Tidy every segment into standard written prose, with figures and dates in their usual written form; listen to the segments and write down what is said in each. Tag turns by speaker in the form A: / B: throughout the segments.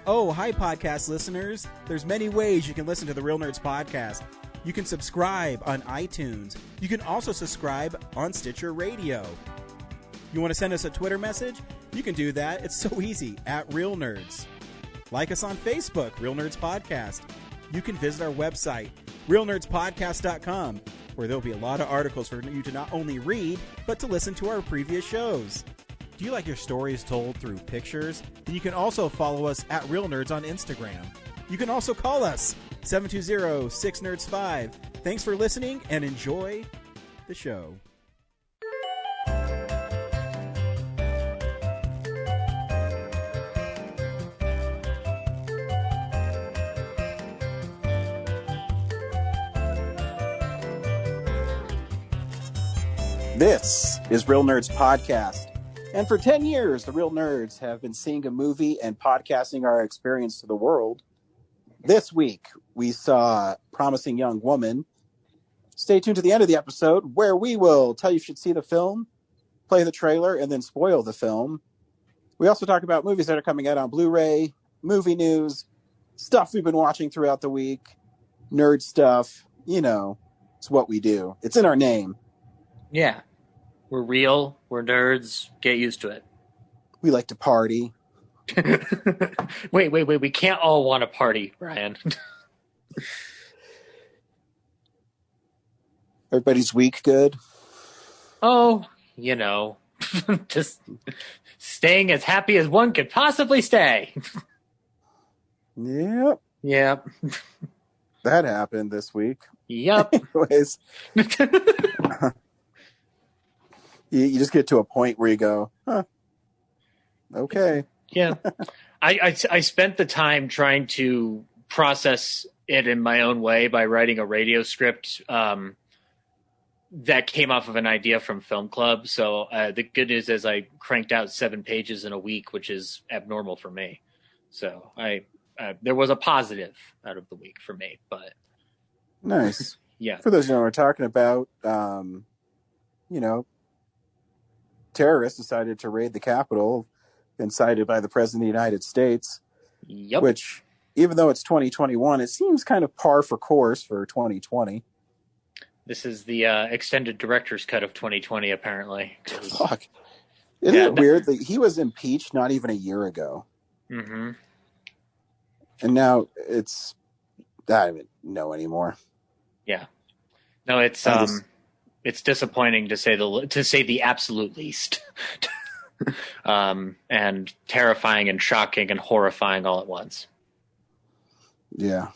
A: Oh, hi, podcast listeners. There's many ways you can listen to the Real Nerds podcast. You can subscribe on iTunes. You can also subscribe on Stitcher Radio. You want to send us a Twitter message? You can do that. It's so easy, at Real Nerds. Like us on Facebook, Real Nerds Podcast. You can visit our website, realnerdspodcast.com, where there'll be a lot of articles for you to not only read, but to listen to our previous shows. Do you like your stories told through pictures? Then you can also follow us at Real Nerds on Instagram. You can also call us, 720-6nerds5. Thanks for listening and enjoy the show. This is Real Nerds Podcast. And for 10 years, the Real Nerds have been seeing a movie and podcasting our experience to the world. This week, we saw Promising Young Woman. Stay tuned to the end of the episode, where we will tell you if you should see the film, play the trailer, and then spoil the film. We also talk about movies that are coming out on Blu-ray, movie news, stuff we've been watching throughout the week, nerd stuff. You know, it's what we do. It's in our name.
B: Yeah. We're real. We're nerds. Get used to it.
A: We like to party.
B: Wait. We can't all want to party, Brian.
A: Everybody's week good?
B: Oh, you know, just staying as happy as one could possibly stay.
A: Yep.
B: Yep.
A: That happened this week.
B: Yep.
A: Anyways. You just get to a point where you go, huh, okay.
B: Yeah. I spent the time trying to process it in my own way by writing a radio script that came off of an idea from Film Club. So the good news is I cranked out 7 pages in a week, which is abnormal for me. So there was a positive out of the week for me. But
A: nice.
B: Yeah.
A: For those who know, we're talking about, terrorists decided to raid the Capitol, incited by the President of the United States.
B: Yep.
A: Which, even though it's 2021, it seems kind of par for course for 2020.
B: This is the extended director's cut of 2020, apparently.
A: Fuck. Isn't it weird that he was impeached not even a year ago?
B: Mm-hmm.
A: And now I don't even know anymore.
B: Yeah. No, it's disappointing to say the absolute least, and terrifying and shocking and horrifying all at once.
A: Yeah.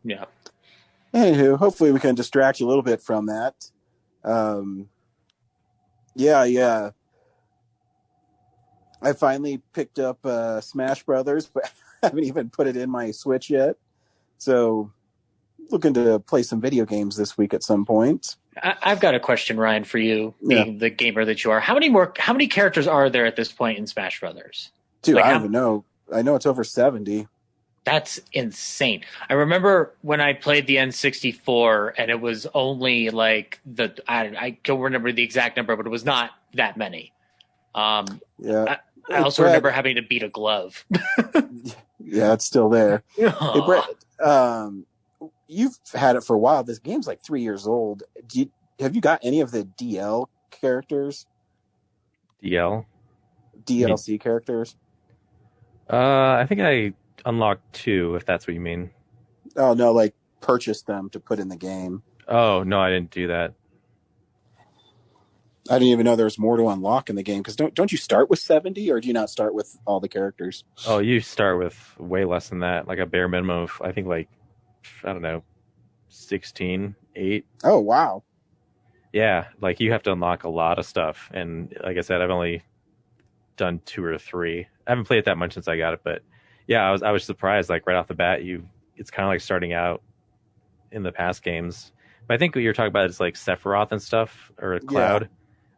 B: Yeah.
A: Anywho, hopefully we can distract you a little bit from that. Yeah. I finally picked up Smash Brothers, but I haven't even put it in my Switch yet. So, looking to play some video games this week at some point.
B: I've got a question, Ryan, for you, being the gamer that you are. How many characters are there at this point in Smash Brothers?
A: Dude, I don't even know. I know it's over 70.
B: That's insane. I remember when I played the N64, and it was only like I don't remember the exact number, but it was not that many.
A: Yeah.
B: I also remember having to beat a glove.
A: Yeah, it's still there. Hey, Brett, you've had it for a while. This game's like 3 years old. Have you got any of the DL characters? DLC characters?
C: I think I unlocked 2, if that's what you mean.
A: Oh, no, like purchased them to put in the game.
C: Oh, no, I didn't do that.
A: I didn't even know there was more to unlock in the game, because don't you start with 70, or do you not start with all the characters?
C: Oh, you start with way less than that, like a bare minimum of, I think, like, I don't know, 16, 8.
A: Oh, wow.
C: Yeah, like you have to unlock a lot of stuff. And like I said, I've only done 2 or 3. I haven't played it that much since I got it, but yeah, I was surprised, like right off the bat, it's kind of like starting out in the past games. But I think what you're talking about is like Sephiroth and stuff, or Cloud. Yeah.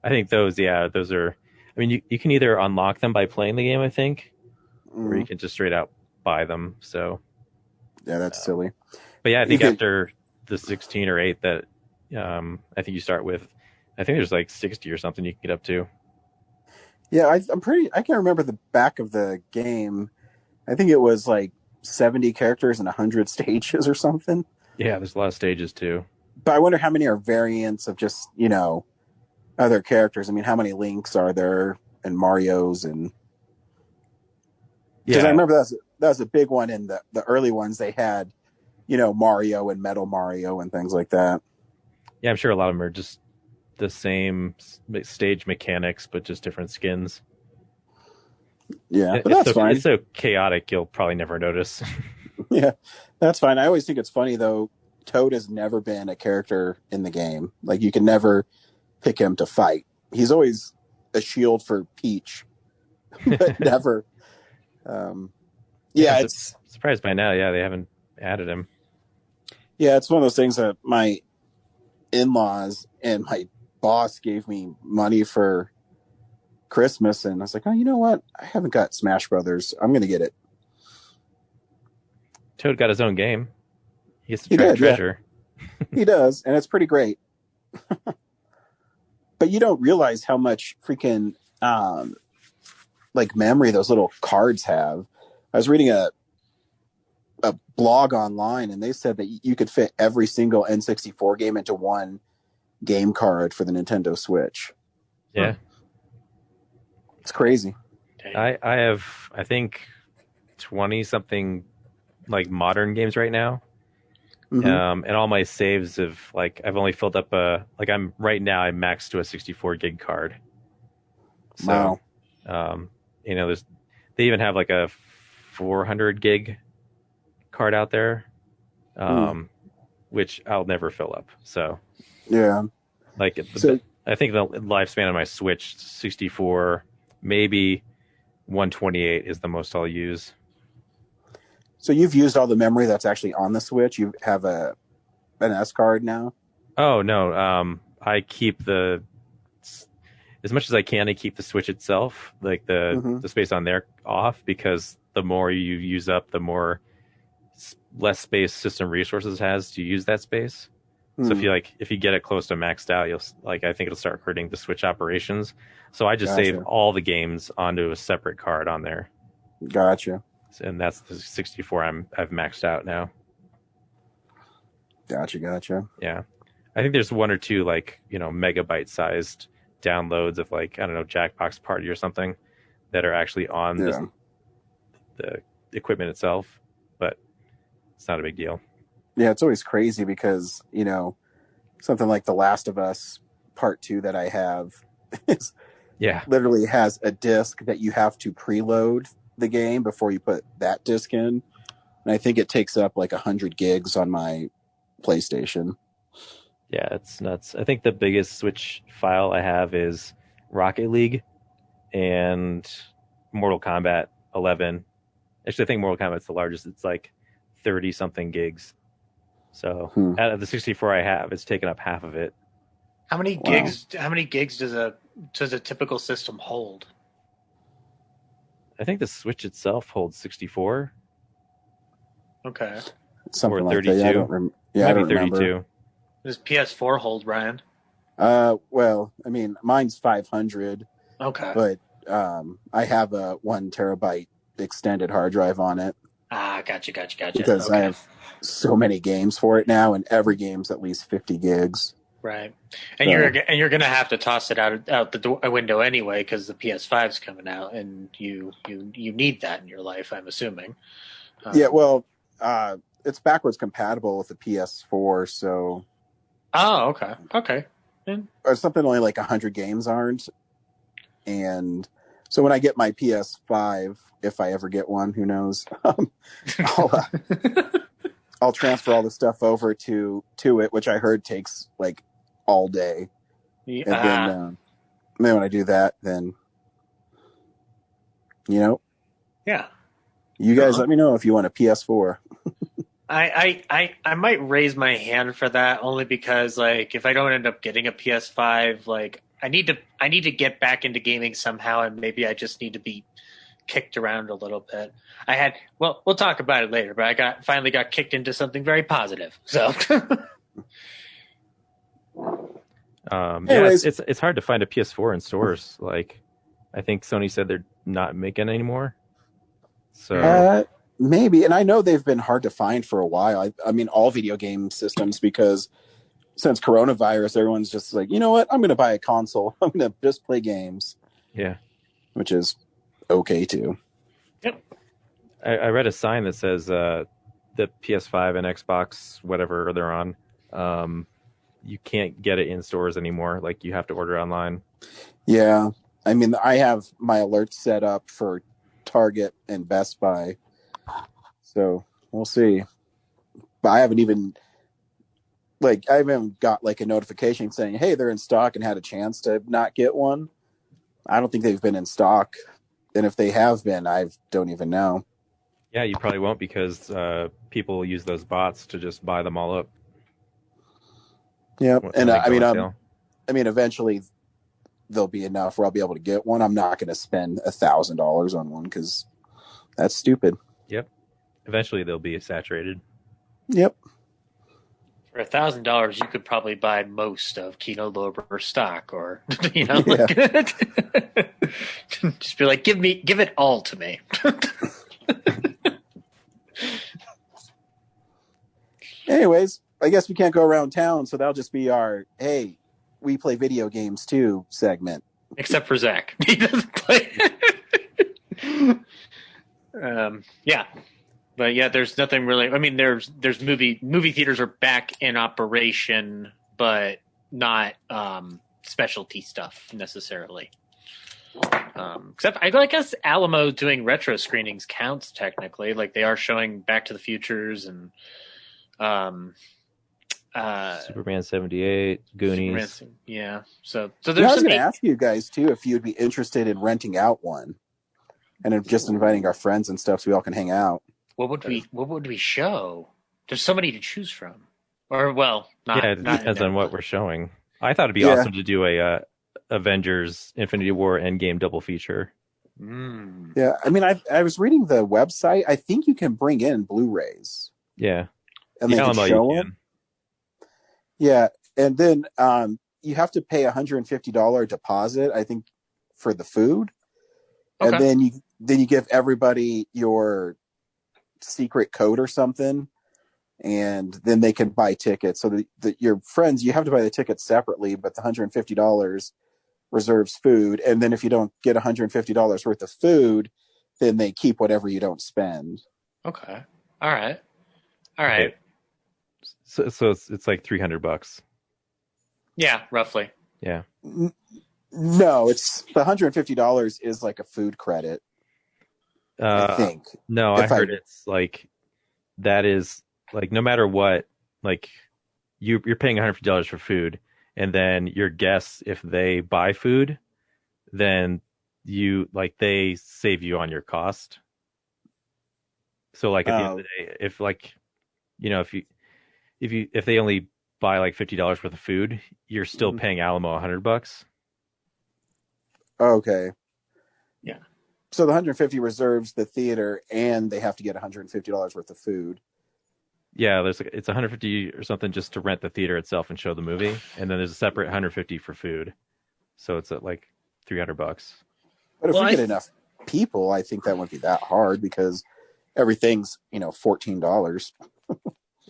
C: I think those are, I mean, you can either unlock them by playing the game, I think, or you can just straight out buy them. So
A: yeah, that's silly.
C: But yeah, I think after the 16 or 8 that I think you start with, I think there's like 60 or something you can get up to.
A: Yeah, I can't remember the back of the game. I think it was like 70 characters and 100 stages or something.
C: Yeah, there's a lot of stages too.
A: But I wonder how many are variants of just, other characters. I mean, how many Links are there and Marios? And because I remember that was a big one in the early ones. They had, Mario and Metal Mario and things like that.
C: Yeah, I'm sure a lot of them are just the same stage mechanics, but just different skins.
A: Yeah, but that's fine.
C: It's so chaotic, you'll probably never notice.
A: Yeah, that's fine. I always think it's funny, though. Toad has never been a character in the game. Like, you can never pick him to fight. He's always a shield for Peach, but never. Yeah, it's
C: surprised by now. Yeah, they haven't added him.
A: Yeah, it's one of those things that my in-laws and my boss gave me money for Christmas, and I was like, oh, you know what? I haven't got Smash Brothers. I'm going to get it.
C: Toad got his own game. He gets to track treasure.
A: Yeah. He does, and it's pretty great. But you don't realize how much freaking memory those little cards have. I was reading a blog online, and they said that you could fit every single N64 game into one game card for the Nintendo Switch.
C: Yeah.
A: It's crazy.
C: I have, I think, 20-something modern games right now. Mm-hmm. And all my saves have I've only filled up I'm maxed to a 64 gig card. So,
A: wow.
C: They even have a 400 gig card out there, which I'll never fill up. So
A: yeah,
C: I think the lifespan of my Switch 64, maybe 128 is the most I'll use.
A: So you've used all the memory that's actually on the Switch. You have an S card now?
C: Oh, no. I keep as much as I can, I keep the Switch itself, the space on there off, because the more you use up, the more less space system resources has to use that space. So if you get it close to maxed out, you'll I think it'll start hurting the Switch operations. So I just save all the games onto a separate card on there.
A: Gotcha.
C: And that's the 64 I've maxed out now.
A: Gotcha.
C: Yeah. I think there's one or two megabyte sized downloads of Jackbox Party or something that are actually on the equipment itself, but it's not a big deal.
A: Yeah, it's always crazy because, something like The Last of Us Part 2 that I have literally has a disc that you have to preload the game before you put that disc in. And I think it takes up 100 gigs on my PlayStation.
C: Yeah, it's nuts. I think the biggest Switch file I have is Rocket League and Mortal Kombat 11. Actually, I think Mortal Kombat's the largest. It's 30 something gigs. So out of the 64 I have, it's taken up half of it.
B: How many gigs? How many gigs does a typical system hold?
C: I think the Switch itself holds 64.
B: Okay.
A: Something
C: or
A: like
C: 32.
A: That. Yeah, I don't
C: Maybe 32.
A: remember.
B: Does PS4 hold, Ryan?
A: Well, I mean, mine's 500.
B: Okay.
A: But I have a 1 terabyte extended hard drive on it.
B: Ah, gotcha.
A: Because I have so many games for it now, and every game's at least 50 gigs.
B: Right, and you're gonna have to toss it out the window anyway because the PS5's coming out, and you need that in your life. I'm assuming.
A: Yeah, well, it's backwards compatible with the PS4, so.
B: Oh, okay.
A: Or something only 100 games aren't, and so when I get my PS5, if I ever get one, who knows, I'll transfer all the stuff over to it, which I heard takes all day. Yeah. And then when I do that, then yeah, you guys let me know if you want a PS4.
B: I might raise my hand for that only because if I don't end up getting a PS5, I need to get back into gaming somehow, and maybe I just need to be kicked around a little bit. We'll talk about it later, but I finally got kicked into something very positive. So
C: it's hard to find a PS4 in stores. I think Sony said they're not making anymore. So
D: maybe, and I know they've been hard to find for a while. I mean, all video game systems, because since coronavirus, everyone's just like, you know what? I'm going to buy a console. I'm going to just play games.
C: yeah,
D: Which is okay too.
B: Yep.
C: I read a sign that says the PS5 and Xbox, whatever they're on, you can't get it in stores anymore. Like you have to order online.
D: Yeah. I mean, I have my alerts set up for Target and Best Buy. So we'll see. But I haven't even got like a notification saying, hey, they're in stock, and had a chance to not get one. I don't think they've been in stock. And if they have been, I don't even know.
C: Yeah, you probably won't, because people use those bots to just buy them all up.
D: Yeah. And
C: I
D: mean, eventually there'll be enough where I'll be able to get one. I'm not going to spend $1,000 on one, because that's stupid.
C: Yep. Eventually they'll be saturated.
D: Yep.
B: For $1,000, you could probably buy most of Kino Lorber stock, or just be like, give it all to me.
D: Anyways, I guess we can't go around town, so that'll just be our, hey, we play video games too segment.
B: Except for Zach. He doesn't play. Yeah. But yeah, there's nothing really. I mean, there's movie theaters are back in operation, but not specialty stuff necessarily. Except I guess Alamo doing retro screenings counts technically. Like they are showing Back to the Futures and
C: Superman 78, Goonies.
B: Superman, yeah. So there's.
D: I was going to ask you guys too if you'd be interested in renting out one, and just inviting our friends and stuff so we all can hang out.
B: What would we show? There's so many to choose from. Or
C: it depends on what we're showing. I thought it'd be awesome to do a Avengers Infinity War Endgame double feature.
D: Yeah, I mean, I was reading the website. I think you can bring in Blu-rays.
C: Yeah,
D: and they can show them. Yeah, and then you have to pay $150 deposit, I think, for the food, and then you give everybody your secret code or something, and then they can buy tickets. So that your friends, you have to buy the tickets separately, but the $150 reserves food, and then if you don't get $150 worth of food, then they keep whatever you don't spend.
B: Okay. All right. Okay.
C: So it's like $300.
B: Yeah, roughly.
C: Yeah.
D: No, it's the $150 is like a food credit. I think.
C: No, I heard it's like that is like no matter what, like you're paying $150 for food, and then your guests, if they buy food, then they save you on your cost. So like at the end of the day, if if they only buy like $50 worth of food, you're still paying Alamo $100.
D: Okay.
B: Yeah.
D: So the $150 reserves the theater, and they have to get $150 worth of food.
C: Yeah, it's $150 or something just to rent the theater itself and show the movie, and then there's a separate $150 for food. So it's at like $300.
D: But if we get enough people, I think that wouldn't be that hard, because everything's $14.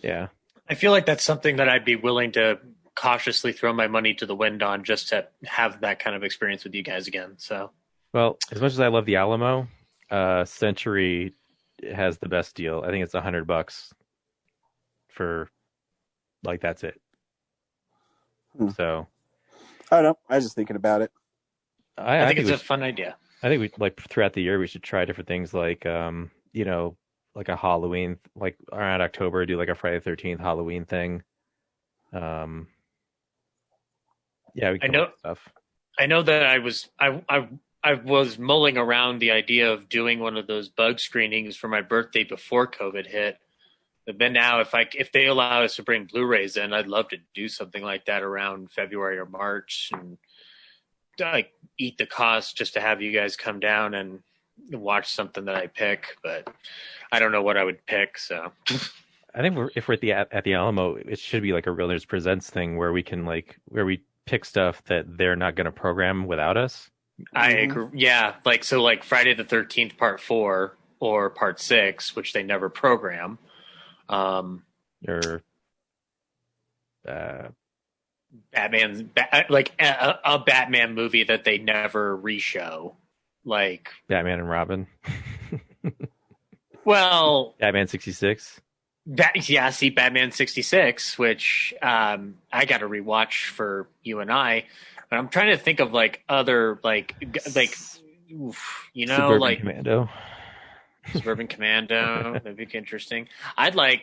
C: Yeah.
B: I feel like that's something that I'd be willing to cautiously throw my money to the wind on, just to have that kind of experience with you guys again. So,
C: well, as much as I love the Alamo, Century has the best deal. I think it's $100 for like that's it. So
D: I don't know. I was just thinking about it.
B: I think it's a fun idea.
C: I think we throughout the year we should try different things, like like a Halloween, like around October, do like a Friday the 13th Halloween thing. Yeah, we can do stuff.
B: I know that I was mulling around the idea of doing one of those bug screenings for my birthday before COVID hit. But then now, if they allow us to bring Blu-rays in, I'd love to do something like that around February or March, and like eat the cost just to have you guys come down and watch something that I pick. But I don't know what I would pick. So
C: I think if we're at the Alamo, it should be like a Real Nerds Presents thing where we can where we pick stuff that they're not going to program without us.
B: I agree. Yeah, like Friday the 13th Part 4. or Part 6, which they never program.
C: Or
B: like a Batman movie that they never reshow, like
C: Batman and Robin.
B: Well,
C: Batman 66.
B: See Batman 66, which I got to rewatch for you and I. But I'm trying to think of like other like
C: Suburban Commando.
B: Suburban Commando. That'd be interesting. I'd love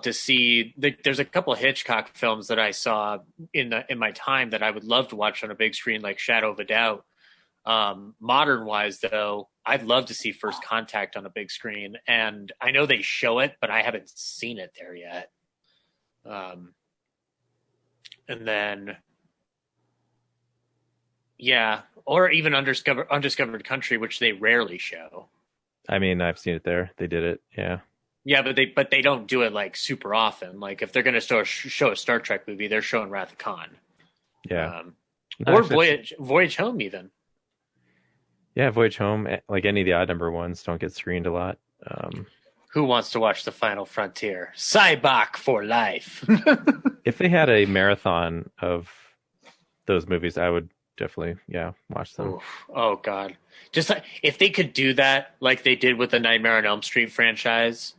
B: to see. There's a couple of Hitchcock films that I saw in my time that I would love to watch on a big screen, like Shadow of a Doubt. Modern wise, though, I'd love to see First Contact on a big screen, and I know they show it, but I haven't seen it there yet. And then, yeah, or even Undiscovered Country, which they rarely show.
C: I mean, I've seen it there. They did it, yeah.
B: Yeah, but they don't do it like super often. Like if they're going to show a Star Trek movie, they're showing Wrath of Khan.
C: Yeah,
B: or Voyage Home even.
C: Yeah, Voyage Home, like any of the odd number ones, don't get screened a lot.
B: Who wants to watch The Final Frontier? Cybok for life.
C: If they had a marathon of those movies, I would definitely, watch them.
B: Oof. Oh, God. Just like, if they could do that like they did with the Nightmare on Elm Street franchise.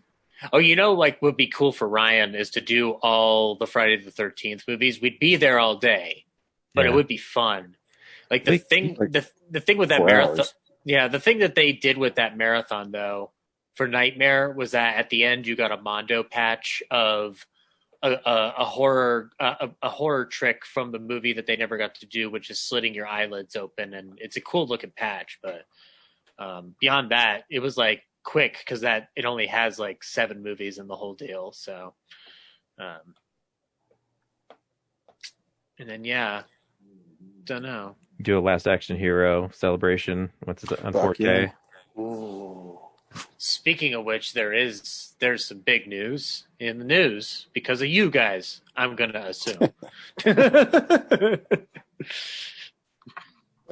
B: Oh, like would be cool for Ryan is to do all the Friday the 13th movies. We'd be there all day, but it would be fun. Like the thing with that marathon, the thing that they did with that marathon though for Nightmare was that at the end you got a Mondo patch of a horror trick from the movie that they never got to do, which is slitting your eyelids open, and it's a cool looking patch. But beyond that, it was like quick because it only has like 7 movies in the whole deal. So, and then don't know.
C: Do a Last Action Hero celebration. What's it on 4K?
D: Yeah.
B: Ooh. Speaking of which, there's some big news in the news because of you guys, I'm going to assume.
D: Let's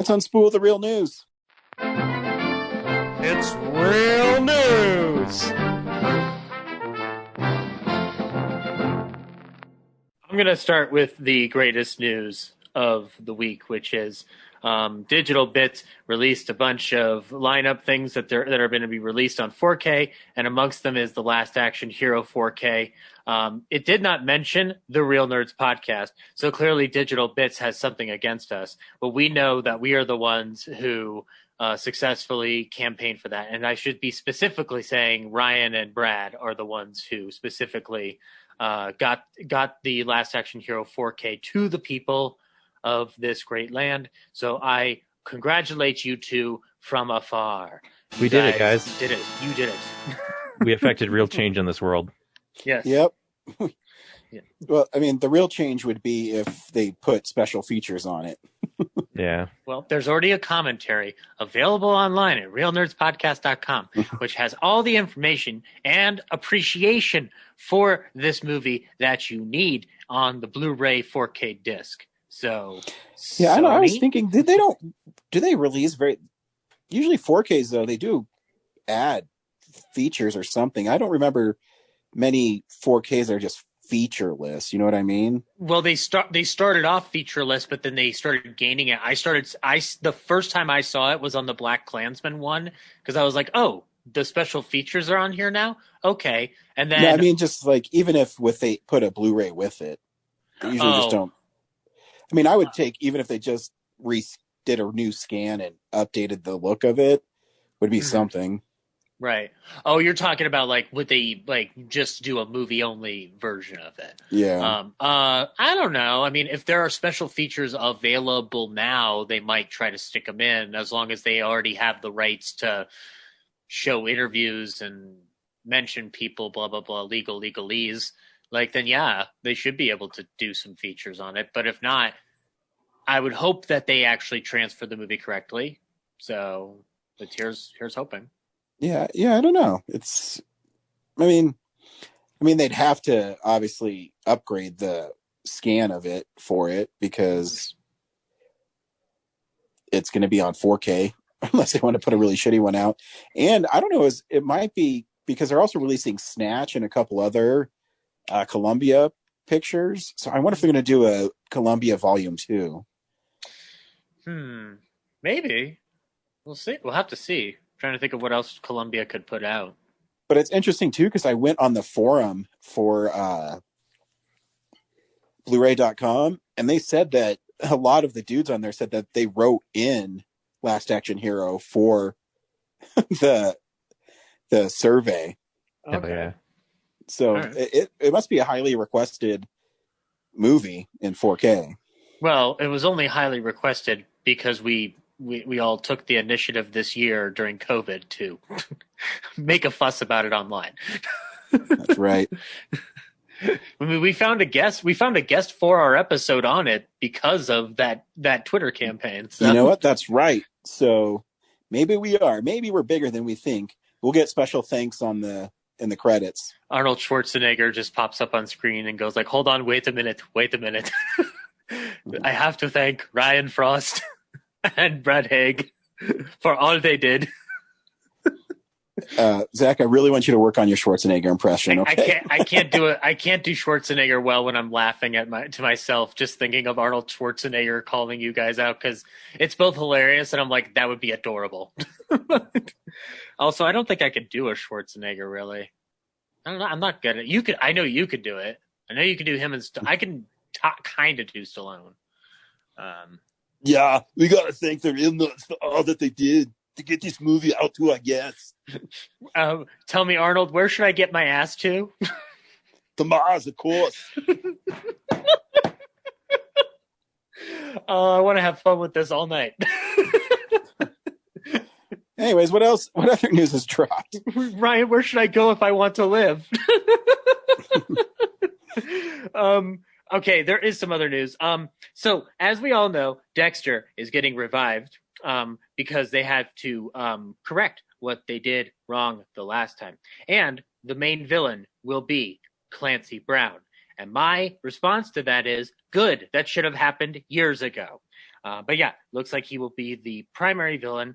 D: unspool the real news.
A: It's real news.
B: I'm going to start with the greatest news of the week, which is Digital Bits released a bunch of lineup things that are going to be released on 4K, and amongst them is the Last Action Hero 4K. It did not mention the Real Nerds podcast, so clearly Digital Bits has something against us, but we know that we are the ones who successfully campaigned for that, and I should be specifically saying Ryan and Brad are the ones who specifically got the Last Action Hero 4K to the people of this great land. So I congratulate you two from afar.
C: We did it, guys.
B: You did it. You did it.
C: We affected real change in this world.
B: Yes.
D: Yep.
B: Yeah.
D: Well, I mean, the real change would be if they put special features on it.
C: Yeah.
B: Well, there's already a commentary available online at realnerdspodcast.com, which has all the information and appreciation for this movie that you need on the Blu-ray 4K disc. So,
D: yeah, I know. I was thinking, do they release usually 4Ks though? They do add features or something. I don't remember many 4Ks that are just featureless. You know what I mean?
B: Well, they started off featureless, but then they started gaining it. The first time I saw it was on the Black Klansman one because I was like, oh, the special features are on here now. Okay, and then
D: I mean, just like even if they put a Blu-ray with it, they usually just don't. I mean, I would take even if they just did a new scan and updated the look of it, would be something.
B: Right. Oh, you're talking about like would they like just do a movie only version of it?
D: Yeah.
B: I don't know. I mean, if there are special features available now, they might try to stick them in as long as they already have the rights to show interviews and mention people, blah blah blah, legalese. Like then, yeah, they should be able to do some features on it. But if not, I would hope that they actually transfer the movie correctly. So, but here's hoping.
D: Yeah, I don't know. I mean, they'd have to obviously upgrade the scan of it for it because it's going to be on 4K. unless they want to put a really shitty one out. And I don't know, it might be because they're also releasing Snatch and a couple other Columbia pictures. So I wonder if they're going to do a Columbia Volume 2.
B: Maybe. We'll see. We'll have to see. I'm trying to think of what else Columbia could put out.
D: But it's interesting, too, because I went on the forum for Blu-ray.com, and they said that a lot of the dudes on there said that they wrote in Last Action Hero for the survey.
C: Okay. Yeah.
D: So it must be a highly requested movie in 4K.
B: Well, it was only highly requested because we all took the initiative this year during COVID to make a fuss about it online.
D: That's right.
B: I mean, we found a guest for our episode on it because of that Twitter campaign. So.
D: You know what? That's right. So maybe we're bigger than we think. We'll get special thanks in the credits.
B: Arnold Schwarzenegger just pops up on screen and goes like, "Hold on, wait a minute." I have to thank Ryan Frost and Brad Haig for all they did.
D: Zach, I really want you to work on your Schwarzenegger impression. Okay?
B: I can't do it. I can't do Schwarzenegger well when I'm laughing to myself, just thinking of Arnold Schwarzenegger calling you guys out, because it's both hilarious and I'm like, that would be adorable. Also, I don't think I could do a Schwarzenegger really. I don't know. I'm not good at it. You could. I know you could do it. I know you could do him and I can kind of do Stallone.
D: Yeah, we gotta thank them in all that they did to get this movie out to, I guess.
B: Tell me, Arnold, where should I get my ass to?
D: To Mars, of course.
B: I want to have fun with this all night.
D: Anyways, what else? What other news has dropped?
B: Ryan, where should I go if I want to live? Okay, there is some other news. So as we all know, Dexter is getting revived because they had to correct what they did wrong the last time. And the main villain will be Clancy Brown. And my response to that is, good, that should have happened years ago. But yeah, looks like he will be the primary villain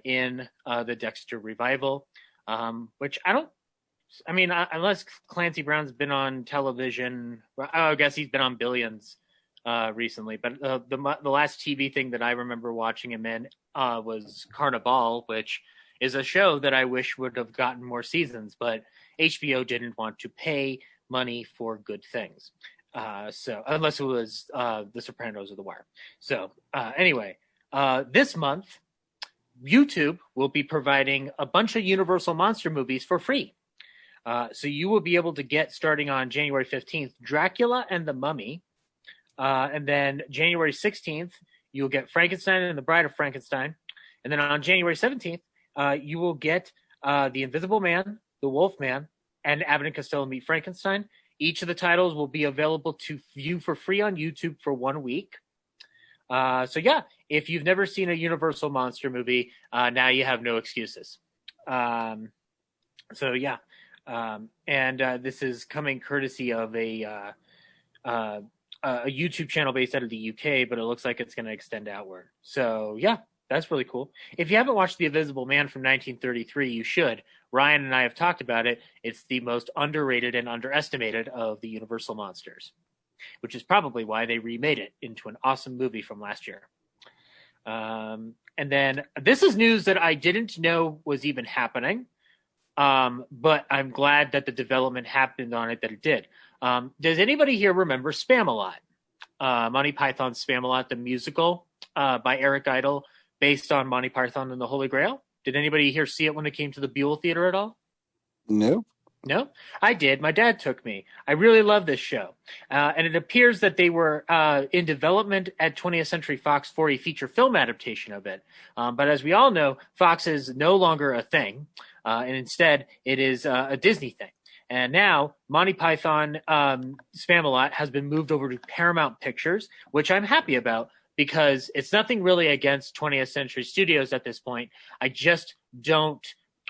B: in the Dexter revival, which unless Clancy Brown's been on television, I guess he's been on Billions recently. But the last TV thing that I remember watching him in was Carnival, which is a show that I wish would have gotten more seasons, but HBO didn't want to pay money for good things. So unless it was The Sopranos or The Wire. So anyway, this month, YouTube will be providing a bunch of Universal Monster movies for free. So you will be able to get, starting on January 15th, Dracula and the Mummy. And then January 16th, you'll get Frankenstein and the Bride of Frankenstein. And then on January 17th, you will get The Invisible Man, The Wolf Man, and Abbott and Costello Meet Frankenstein. Each of the titles will be available to view for free on YouTube for 1 week. So yeah, if you've never seen a Universal Monster movie, now you have no excuses. So yeah. And this is coming courtesy of a YouTube channel based out of the UK, but it looks like it's going to extend outward. So yeah, that's really cool. If you haven't watched The Invisible Man from 1933, you should. Ryan and I have talked about it. It's the most underrated and underestimated of the Universal monsters, which is probably why they remade it into an awesome movie from last year. And then this is news that I didn't know was even happening. But I'm glad that the development happened on it, that it did. Does anybody here remember Spam-A-Lot? Monty Python's Spam-A-Lot, the musical by Eric Idle, based on Monty Python and the Holy Grail? Did anybody here see it when it came to the Buell Theater at all?
D: No.
B: No? I did. My dad took me. I really love this show. And it appears that they were in development at 20th Century Fox for a feature film adaptation of it. But as we all know, Fox is no longer a thing. And instead, it is a Disney thing. And now, Monty Python Spam-A-Lot has been moved over to Paramount Pictures, which I'm happy about, because it's nothing really against 20th Century Studios at this point. I just don't.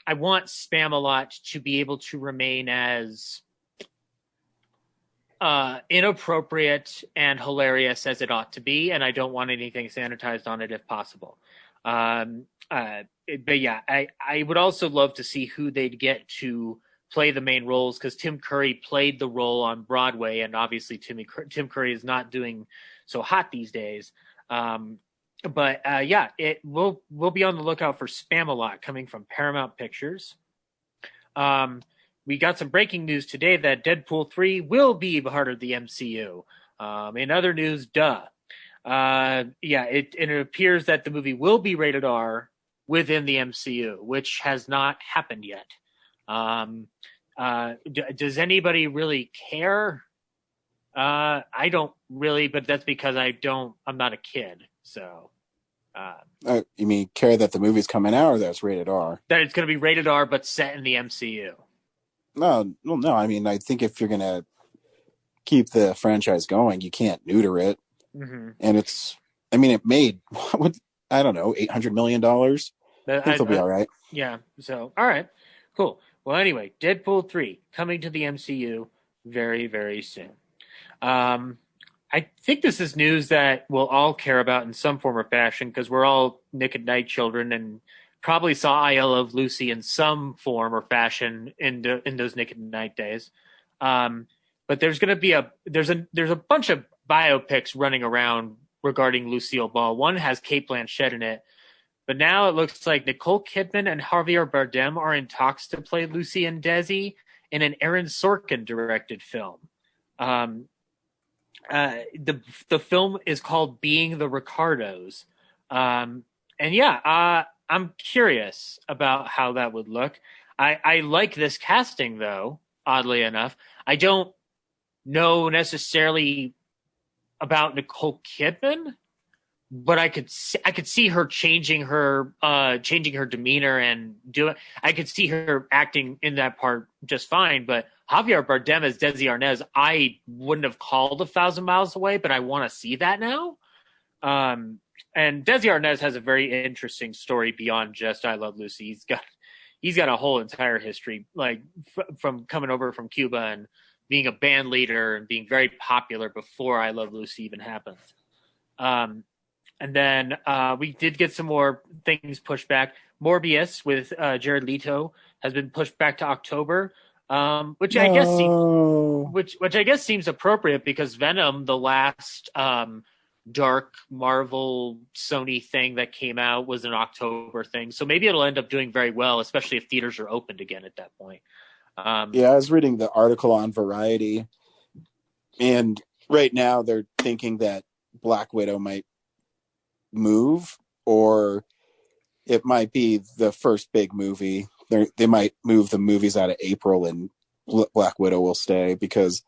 B: I want Spam-A-Lot to be able to remain as inappropriate and hilarious as it ought to be, and I don't want anything sanitized on it if possible. but yeah, I would also love to see who they'd get to play the main roles, because Tim Curry played the role on Broadway, and obviously Tim Curry is not doing so hot these days. But yeah, we'll be on the lookout for Spamalot coming from Paramount Pictures. We got some breaking news today that Deadpool 3 will be part of the MCU. In other news, it appears that the movie will be rated R within the MCU, which has not happened yet. Does anybody really care? I don't really, but that's because I'm not a kid. So,
D: you mean care that the movie's coming out, or that it's rated R?
B: That it's going to be rated R, but set in the MCU.
D: No. I mean, I think if you're going to keep the franchise going, you can't neuter it.
B: Mm-hmm.
D: And it made, I don't know, $800 million. I think it'll be all right.
B: Yeah. So, all right, cool. Well, anyway, Deadpool 3 coming to the MCU very, very soon. I think this is news that we'll all care about in some form or fashion, because we're all Nick at Night children and probably saw I Love Lucy in some form or fashion in those Nick at Night days. But there's going to be there's a bunch of biopics running around regarding Lucille Ball. One has Cate Blanchett in it, but now it looks like Nicole Kidman and Javier Bardem are in talks to play Lucy and Desi in an Aaron Sorkin directed film. The film is called Being the Ricardos. And yeah, I'm curious about how that would look. I like this casting, though, oddly enough. I don't know necessarily about Nicole Kidman, but I could see her changing her demeanor and I could see her acting in that part just fine. But Javier Bardem as Desi Arnaz, I wouldn't have called 1,000 miles away, but I want to see that now. And Desi Arnaz has a very interesting story beyond just I Love Lucy. He's got a whole entire history, like from coming over from Cuba and being a band leader and being very popular before I Love Lucy even happened. And then we did get some more things pushed back. Morbius with Jared Leto has been pushed back to October, which I guess seems appropriate, because Venom, the last dark Marvel Sony thing that came out, was an October thing. So maybe it'll end up doing very well, especially if theaters are opened again at that point.
D: Yeah, I was reading the article on Variety, and right now they're thinking that Black Widow might move, or it might be the first big movie. They might move the movies out of April, and Black Widow will stay, because,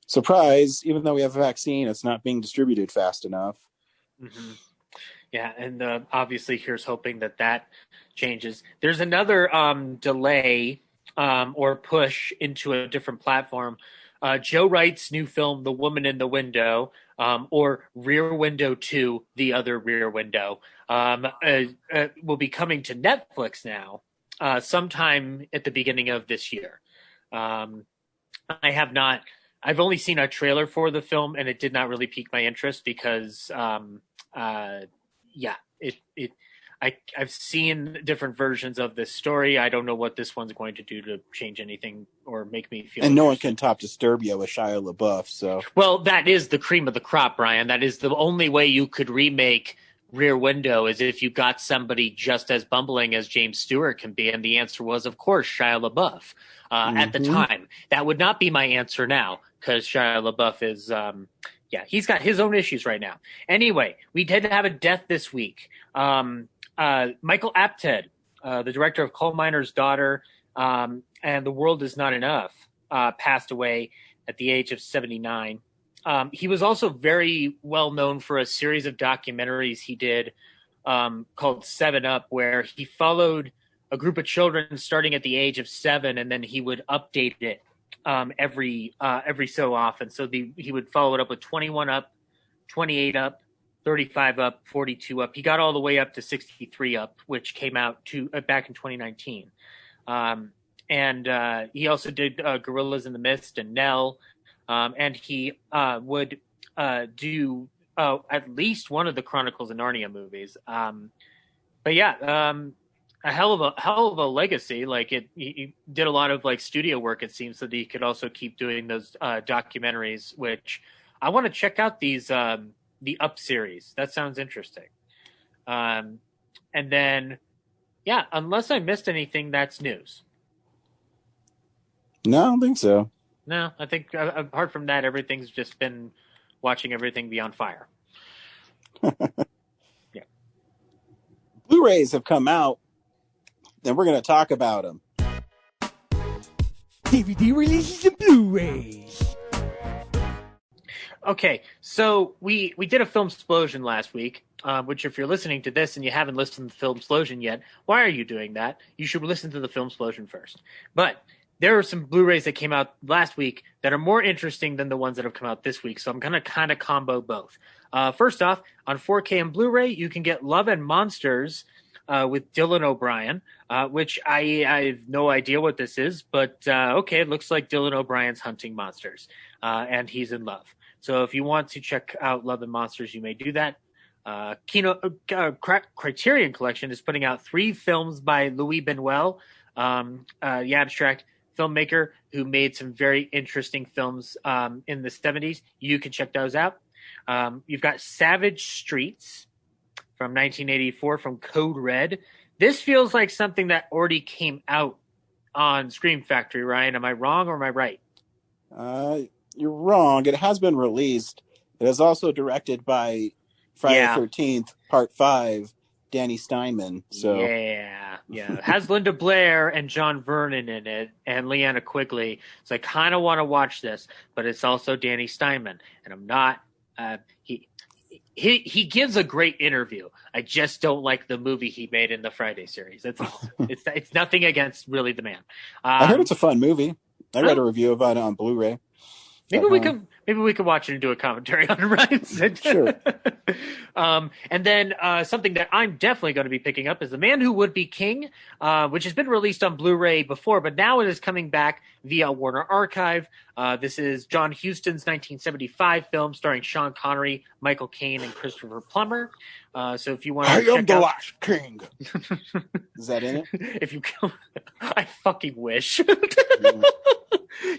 D: surprise, even though we have a vaccine, it's not being distributed fast enough.
B: Mm-hmm. Yeah, and obviously here's hoping that changes. There's another delay or push into a different platform. Joe Wright's new film, The Woman in the Window, or Rear Window 2, The Other Rear Window, will be coming to Netflix now, sometime at the beginning of this year. I've only seen a trailer for the film, and it did not really pique my interest, because I've seen different versions of this story. I don't know what this one's going to do to change anything or make me feel.
D: And no one can top Disturbia with Shia LaBeouf. So,
B: well, that is the cream of the crop, Brian. That is the only way you could remake Rear Window, is if you got somebody just as bumbling as James Stewart can be. And the answer was, of course, Shia LaBeouf at the time. That would not be my answer now, because Shia LaBeouf is, he's got his own issues right now. Anyway, we did have a death this week. Michael Apted, the director of Coal Miner's Daughter and The World Is Not Enough, passed away at the age of 79. He was also very well known for a series of documentaries he did called 7 Up, where he followed a group of children starting at the age of 7, and then he would update it every so often. So he would follow it up with 21 Up, 28 Up, 35 Up, 42 Up. He got all the way up to 63 Up, which came out back in 2019. And he also did Gorillas in the Mist and Nell. And he would do at least one of the Chronicles of Narnia movies. But yeah, a hell of a legacy. Like he did a lot of like studio work. It seems that he could also keep doing those documentaries, which I want to check out these the Up series. That sounds interesting. And then yeah, unless I missed anything, that's news.
D: No, I don't think so.
B: No, I think apart from that, everything's just been watching everything be on fire. Yeah.
D: Blu-rays have come out, and we're going to talk about them.
A: DVD releases and Blu-rays.
B: Okay, so we did a film explosion last week, which if you're listening to this and you haven't listened to the film explosion yet, why are you doing that? You should listen to the film explosion first. But there are some Blu-rays that came out last week that are more interesting than the ones that have come out this week, so I'm going to kind of combo both. First off, on 4K and Blu-ray, you can get Love and Monsters with Dylan O'Brien, which I have no idea what this is, but okay, it looks like Dylan O'Brien's hunting monsters, and he's in love. So if you want to check out Love and Monsters, you may do that. Criterion Collection is putting out 3 films by Louis Buñuel, the abstract filmmaker who made some very interesting films in the 70s. You can check those out. You've got Savage Streets from 1984 from Code Red. This feels like something that already came out on Scream Factory, Ryan. Am I wrong or am I right?
D: You're wrong. It has been released. It is also directed by Friday the 13th, Part 5, Danny Steinman. So
B: yeah. It has Linda Blair and John Vernon in it and Leanna Quigley. So I kind of want to watch this, but it's also Danny Steinman, and I'm not. He gives a great interview. I just don't like the movie he made in the Friday series. It's nothing against really the man.
D: I heard it's a fun movie. I read a review about it on Blu-ray.
B: Maybe we could watch it and do a commentary on it, right?
D: Sure.
B: And then something that I'm definitely going to be picking up is The Man Who Would Be King, which has been released on Blu-ray before, but now it is coming back via Warner Archive. This is John Huston's 1975 film starring Sean Connery, Michael Caine, and Christopher Plummer. So if you want to
D: I am the last king. Is that in it?
B: If you I fucking wish.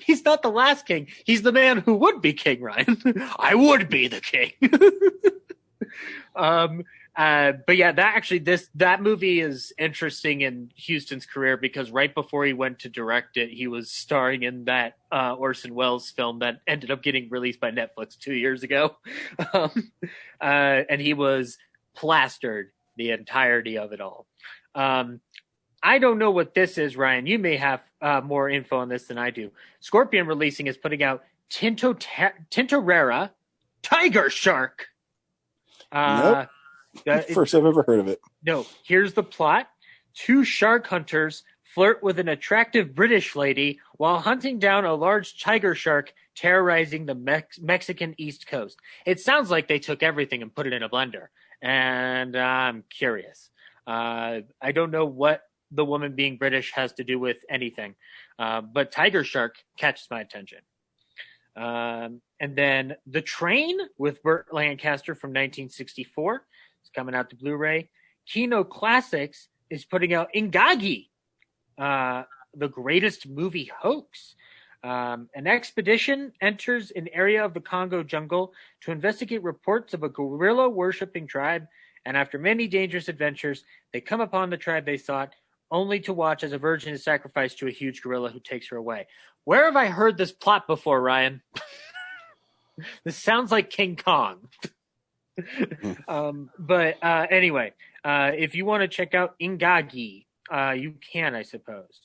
B: He's not the last king. He's the man who would be king, Ryan. I would be the king. But yeah, that movie is interesting in Huston's career because right before he went to direct it, he was starring in that Orson Welles film that ended up getting released by Netflix 2 years ago. And he was plastered the entirety of it all. I don't know what this is, Ryan. You may have more info on this than I do. Scorpion Releasing is putting out Tintorera Tiger Shark.
D: Nope. First I've ever heard of it.
B: No, here's the plot. 2 shark hunters flirt with an attractive British lady while hunting down a large tiger shark terrorizing the Mexican East Coast. It sounds like they took everything and put it in a blender. And I'm curious. I don't know what the woman being British has to do with anything. But Tiger Shark catches my attention. And then The Train with Burt Lancaster from 1964 is coming out to Blu-ray. Kino Classics is putting out Ingagi, the greatest movie hoax. An expedition enters an area of the Congo jungle to investigate reports of a gorilla worshipping tribe, and after many dangerous adventures, they come upon the tribe they sought, only to watch as a virgin is sacrificed to a huge gorilla who takes her away. Where have I heard this plot before, Ryan? This sounds like King Kong. But anyway, if you want to check out Ingagi, you can, I suppose.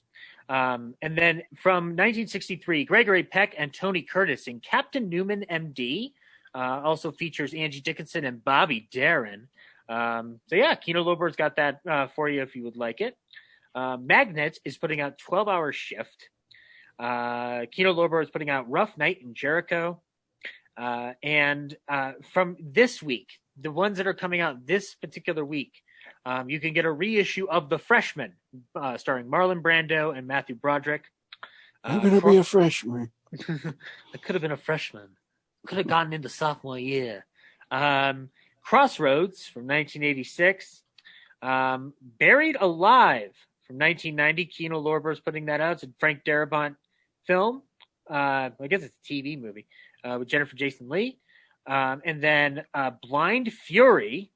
B: And then from 1963, Gregory Peck and Tony Curtis in Captain Newman, M.D., also features Angie Dickinson and Bobby Darin. So yeah, Kino Lorber's got that for you if you would like it. Magnet is putting out 12-Hour Shift. Kino Lorber is putting out Rough Night in Jericho. And from this week, the ones that are coming out this particular week, you can get a reissue of The Freshman, starring Marlon Brando and Matthew Broderick.
D: I'm going to be a freshman.
B: I could have been a freshman. Could have gotten into sophomore year. Crossroads from 1986. Buried Alive from 1990. Kino Lorber's putting that out. It's a Frank Darabont film. I guess it's a TV movie with Jennifer Jason Leigh. And then Blind Fury,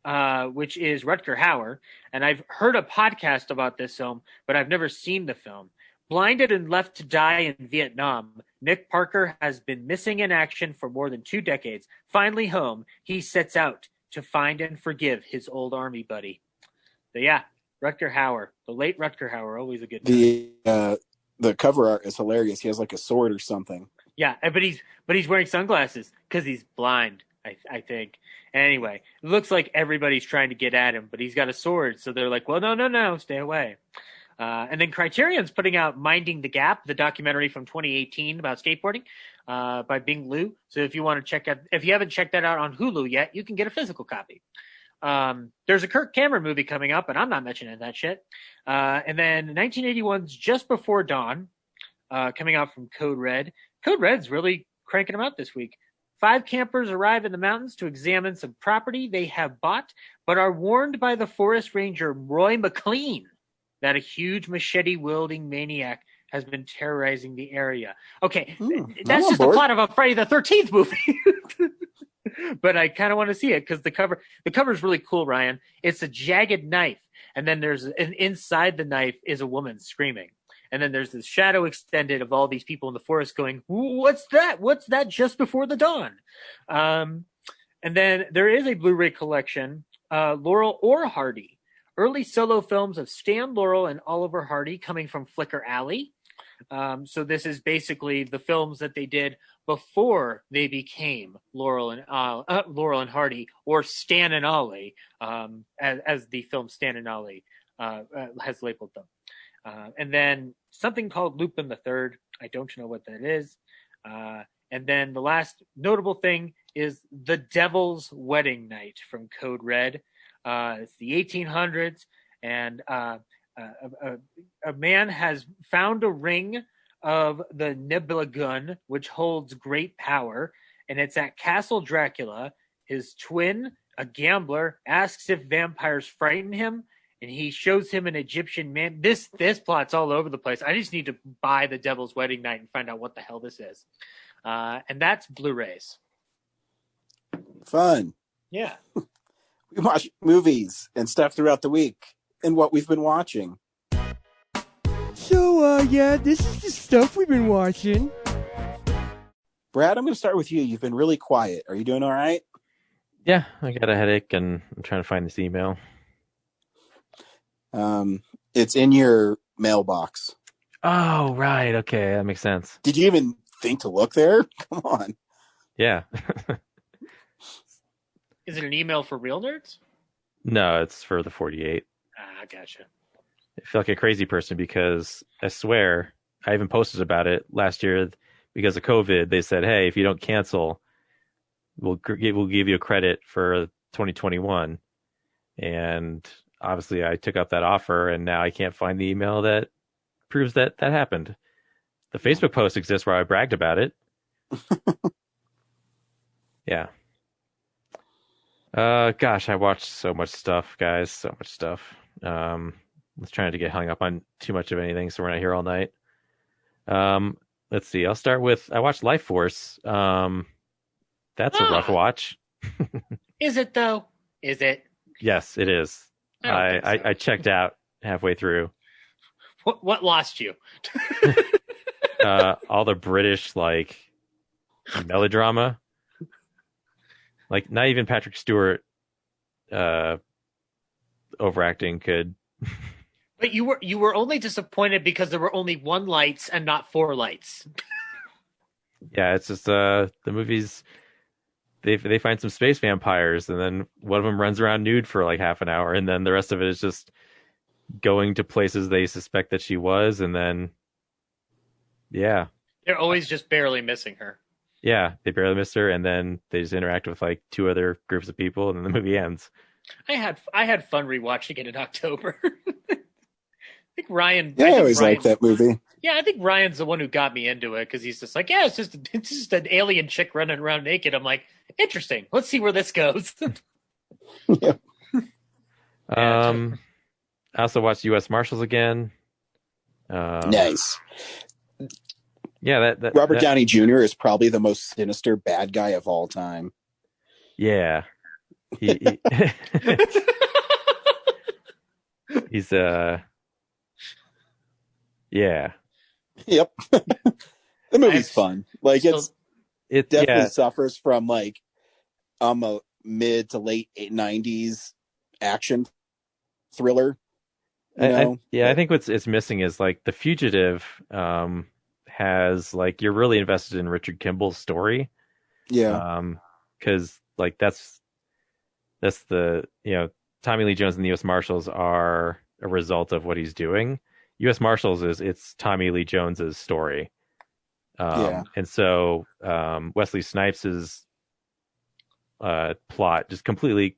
B: which is Rutger Hauer. And I've heard a podcast about this film, but I've never seen the film. Blinded and left to die in Vietnam, Nick Parker has been missing in action for more than 2 decades. Finally home, he sets out to find and forgive his old army buddy. So yeah, Rutger Hauer, the late Rutger Hauer, always a good
D: time. The cover art is hilarious. He has like a sword or something.
B: Yeah, but he's wearing sunglasses because he's blind, I think. Anyway, it looks like everybody's trying to get at him, but he's got a sword, so they're like, well, no, stay away. And then Criterion's putting out Minding the Gap, the documentary from 2018 about skateboarding by Bing Liu. So if you want to check out, if you haven't checked that out on Hulu yet, you can get a physical copy. There's a Kirk Cameron movie coming up, and I'm not mentioning that shit. And then 1981's Just Before Dawn, coming out from Code Red. Code Red's really cranking them out this week. 5 campers arrive in the mountains to examine some property they have bought, but are warned by the forest ranger Roy McLean that a huge machete-wielding maniac has been terrorizing the area. Okay, that's just the plot of a Friday the 13th movie. But I kind of want to see it because the cover is really cool, Ryan. It's a jagged knife, and then inside the knife is a woman screaming. And then there's this shadow extended of all these people in the forest going, what's that? What's that just before the dawn? And then there is a Blu-ray collection, Laurel or Hardy. Early solo films of Stan Laurel and Oliver Hardy coming from Flicker Alley. So this is basically the films that they did before they became Laurel and Hardy, or Stan and Ollie, as the film Stan and Ollie has labeled them. And then something called Lupin the Third. I don't know what that is. And then the last notable thing is The Devil's Wedding Night from Code Red. It's the 1800s, and a man has found a ring of the Nibelungen, which holds great power, and it's at Castle Dracula. His twin, a gambler, asks if vampires frighten him, and he shows him an Egyptian man. This plot's all over the place. I just need to buy The Devil's Wedding Night and find out what the hell this is. And that's Blu-rays.
D: Fun.
B: Yeah.
D: We watch movies and stuff throughout the week and what we've been watching.
E: So, this is the stuff we've been watching.
D: Brad, I'm going to start with you. You've been really quiet. Are you doing all right?
C: Yeah, I got a headache and I'm trying to find this email.
D: It's in your mailbox.
C: Oh, right. Okay, that makes sense.
D: Did you even think to look there? Come on.
C: Yeah.
B: Is it an email for Real Nerds?
C: No, it's for the 48.
B: Ah, gotcha.
C: I feel like a crazy person because I swear I even posted about it last year because of COVID. They said, hey, if you don't cancel, we'll give you a credit for 2021. And obviously I took up that offer and now I can't find the email that proves that happened. The Facebook post exists where I bragged about it. Yeah. Gosh, I watched so much stuff, guys. So much stuff. I was trying to get hung up on too much of anything, so we're not here all night. Let's see. I'll start with I watched Life Force. That's a rough watch.
B: Is it though? Is it?
C: Yes, it is. I checked out halfway through.
B: What lost you?
C: All the British melodrama. Like not even Patrick Stewart overacting could.
B: But you were only disappointed because there were only 1 lights and not 4 lights.
C: Yeah, it's just the movies. They find some space vampires, and then one of them runs around nude for like half an hour, and then the rest of it is just going to places they suspect that she was, and then yeah,
B: they're always just barely missing her.
C: Yeah, they barely miss her, and then they just interact with like 2 other groups of people, and then the movie ends.
B: I had fun rewatching it in October. I think Ryan.
D: Yeah, I always liked that movie.
B: Yeah, I think Ryan's the one who got me into it because he's just like, yeah, it's just an alien chick running around naked. I'm like, interesting. Let's see where this goes.
D: Yeah.
C: I also watched U.S. Marshals again.
D: Nice.
C: Yeah,
D: Robert Downey Jr. is probably the most sinister bad guy of all time.
C: Yeah, he he's yeah.
D: Yep. The movie's fun. Like it definitely suffers from like a mid to late 90s action thriller.
C: I think it's missing is like The Fugitive has like you're really invested in Richard Kimball's story.
D: Yeah.
C: Because like that's the Tommy Lee Jones and the U.S. Marshals are a result of what he's doing. U.S. Marshals it's Tommy Lee Jones's story. And so Wesley Snipes's plot just completely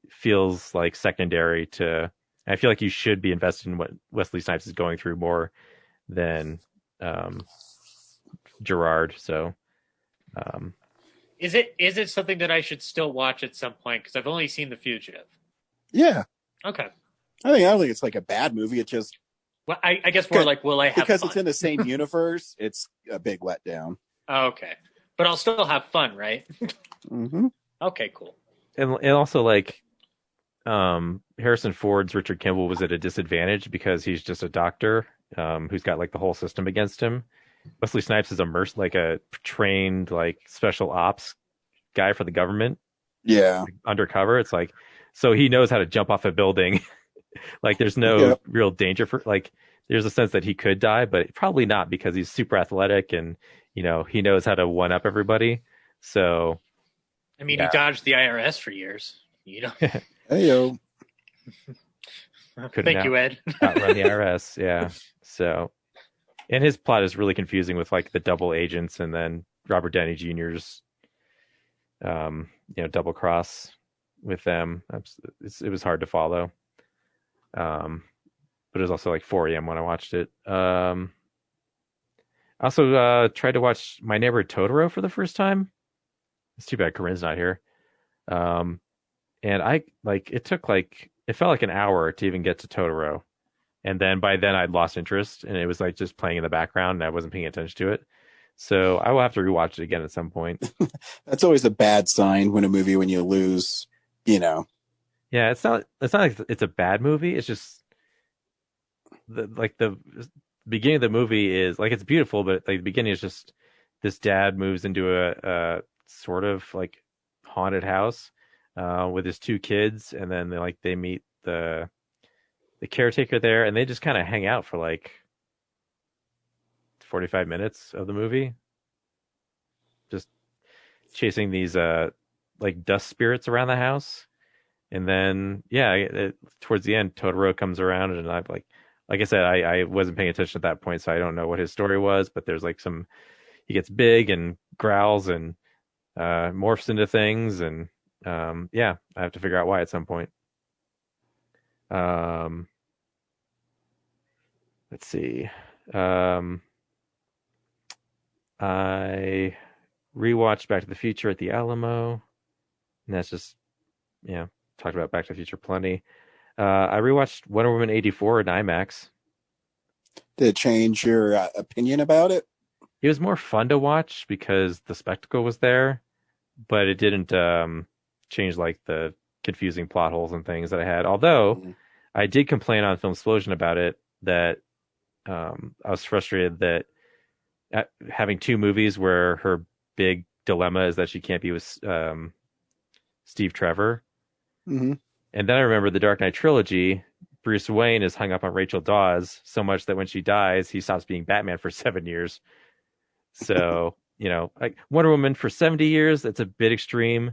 C: feels like secondary to. I feel like you should be invested in what Wesley Snipes is going through more than Gerard. So,
B: is it something that I should still watch at some point? Because I've only seen The Fugitive.
D: Yeah.
B: Okay.
D: I don't think it's like a bad movie. It just.
B: Well, I guess more like, will I have
D: because
B: fun?
D: It's in the same universe. It's a big letdown.
B: Okay, but I'll still have fun, right?
D: Mm-hmm.
B: Okay, cool.
C: And also like, Harrison Ford's Richard Kimball was at a disadvantage because he's just a doctor who's got like the whole system against him. Wesley Snipes is like a trained like special ops guy for the government.
D: Yeah,
C: like, undercover. It's like so he knows how to jump off a building. Like there's no real danger for like there's a sense that he could die, but probably not because he's super athletic and he knows how to one up everybody. So
B: I mean, he dodged the IRS for years.
D: Heyo.
B: Thank you, Ed.
C: Outrun the IRS, yeah. So, and his plot is really confusing with like the double agents and then Robert Downey Jr.'s, double cross with them. It was hard to follow. But it was also like 4 a.m. when I watched it. I also tried to watch My Neighbor Totoro for the first time. It's too bad Corinne's not here. And it felt like an hour to even get to Totoro. And then by then I'd lost interest and it was like just playing in the background and I wasn't paying attention to it. So I will have to rewatch it again at some point.
D: That's always a bad sign when you lose, Yeah,
C: it's not like it's a bad movie. It's just the beginning of the movie is like it's beautiful, but like the beginning is just this dad moves into a sort of like haunted house with his two kids, and then they meet the caretaker there, and they just kind of hang out for like 45 minutes of the movie, just chasing these like dust spirits around the house. And then, towards the end, Totoro comes around, and I'm like I said, I wasn't paying attention at that point, so I don't know what his story was. But there's like he gets big and growls and morphs into things, and I have to figure out why at some point. Let's see. I rewatched Back to the Future at the Alamo, and that's just talked about Back to the Future plenty. I rewatched Wonder Woman 84 in IMAX.
D: Did it change your opinion about it?
C: It was more fun to watch because the spectacle was there, but it didn't change like the confusing plot holes and things that I had. Although I did complain on Film Explosion about it, that I was frustrated that having two movies where her big dilemma is that she can't be with Steve Trevor.
D: Mm-hmm.
C: And then I remember the Dark Knight trilogy. Bruce Wayne is hung up on Rachel Dawes so much that when she dies, he stops being Batman for 7 years. So, like Wonder Woman for 70 years, that's a bit extreme.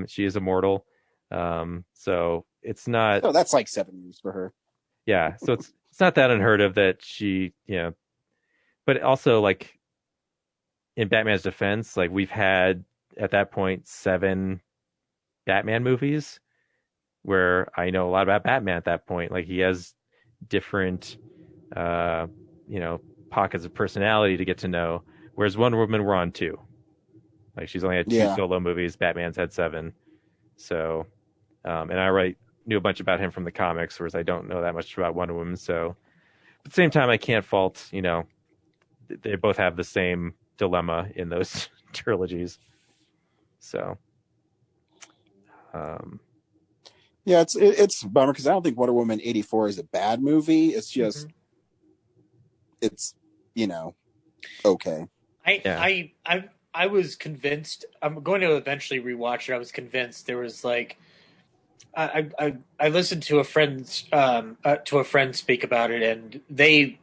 C: She is immortal. So it's not.
D: Oh, that's like 7 years for her.
C: Yeah. So it's not that unheard of that she, but also like in Batman's defense, like we've had at that point 7 Batman movies where I know a lot about Batman at that point. Like he has different, pockets of personality to get to know. Whereas Wonder Woman, we're on 2. Like she's only had 2 solo movies. Batman's had 7. So, and I knew a bunch about him from the comics, whereas I don't know that much about Wonder Woman. So, but at the same time, I can't fault, they both have the same dilemma in those trilogies. So,
D: yeah, it's a bummer because I don't think Wonder Woman 84 is a bad movie. It's just, it's, okay.
B: I was convinced. I'm going to eventually rewatch it. I was convinced there was like, I listened to a friend speak about it, and they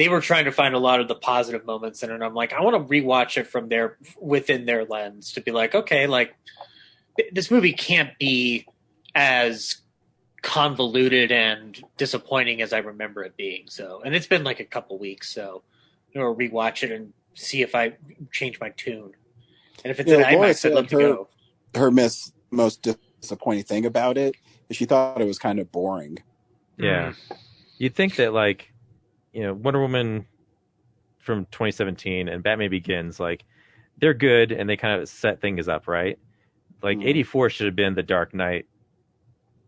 B: were trying to find a lot of the positive moments in it. And I'm like, I want to rewatch it from within their lens to be like, okay, like this movie can't be as convoluted and disappointing as I remember it being. So, and it's been like a couple weeks, so I'll rewatch it and see if I change my tune. And if it's an IMAX, I'd love to go.
D: Her most disappointing thing about it is she thought it was kind of boring.
C: Yeah. You'd think that, like, Wonder Woman from 2017 and Batman Begins, like, they're good and they kind of set things up, right? Like, 84 should have been The Dark Knight,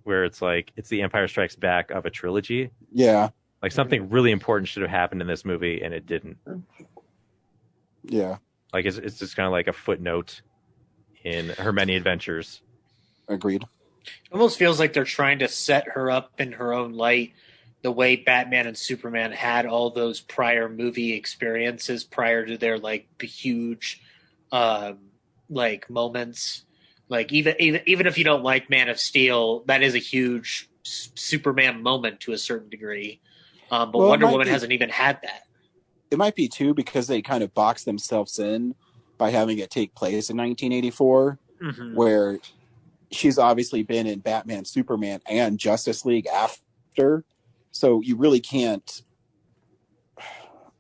C: where it's like, it's the Empire Strikes Back of a trilogy.
D: Yeah.
C: Like, something really important should have happened in this movie, and it didn't.
D: Yeah.
C: Like, it's just kind of like a footnote in her many adventures.
D: Agreed.
B: It almost feels like they're trying to set her up in her own light, the way Batman and Superman had all those prior movie experiences prior to their, like, huge, like, moments. Like, even if you don't like Man of Steel, that is a huge Superman moment to a certain degree. But Wonder Woman hasn't even had that.
D: It might be, too, because they kind of boxed themselves in by having it take place in 1984, where she's obviously been in Batman, Superman, and Justice League after. So you really can't,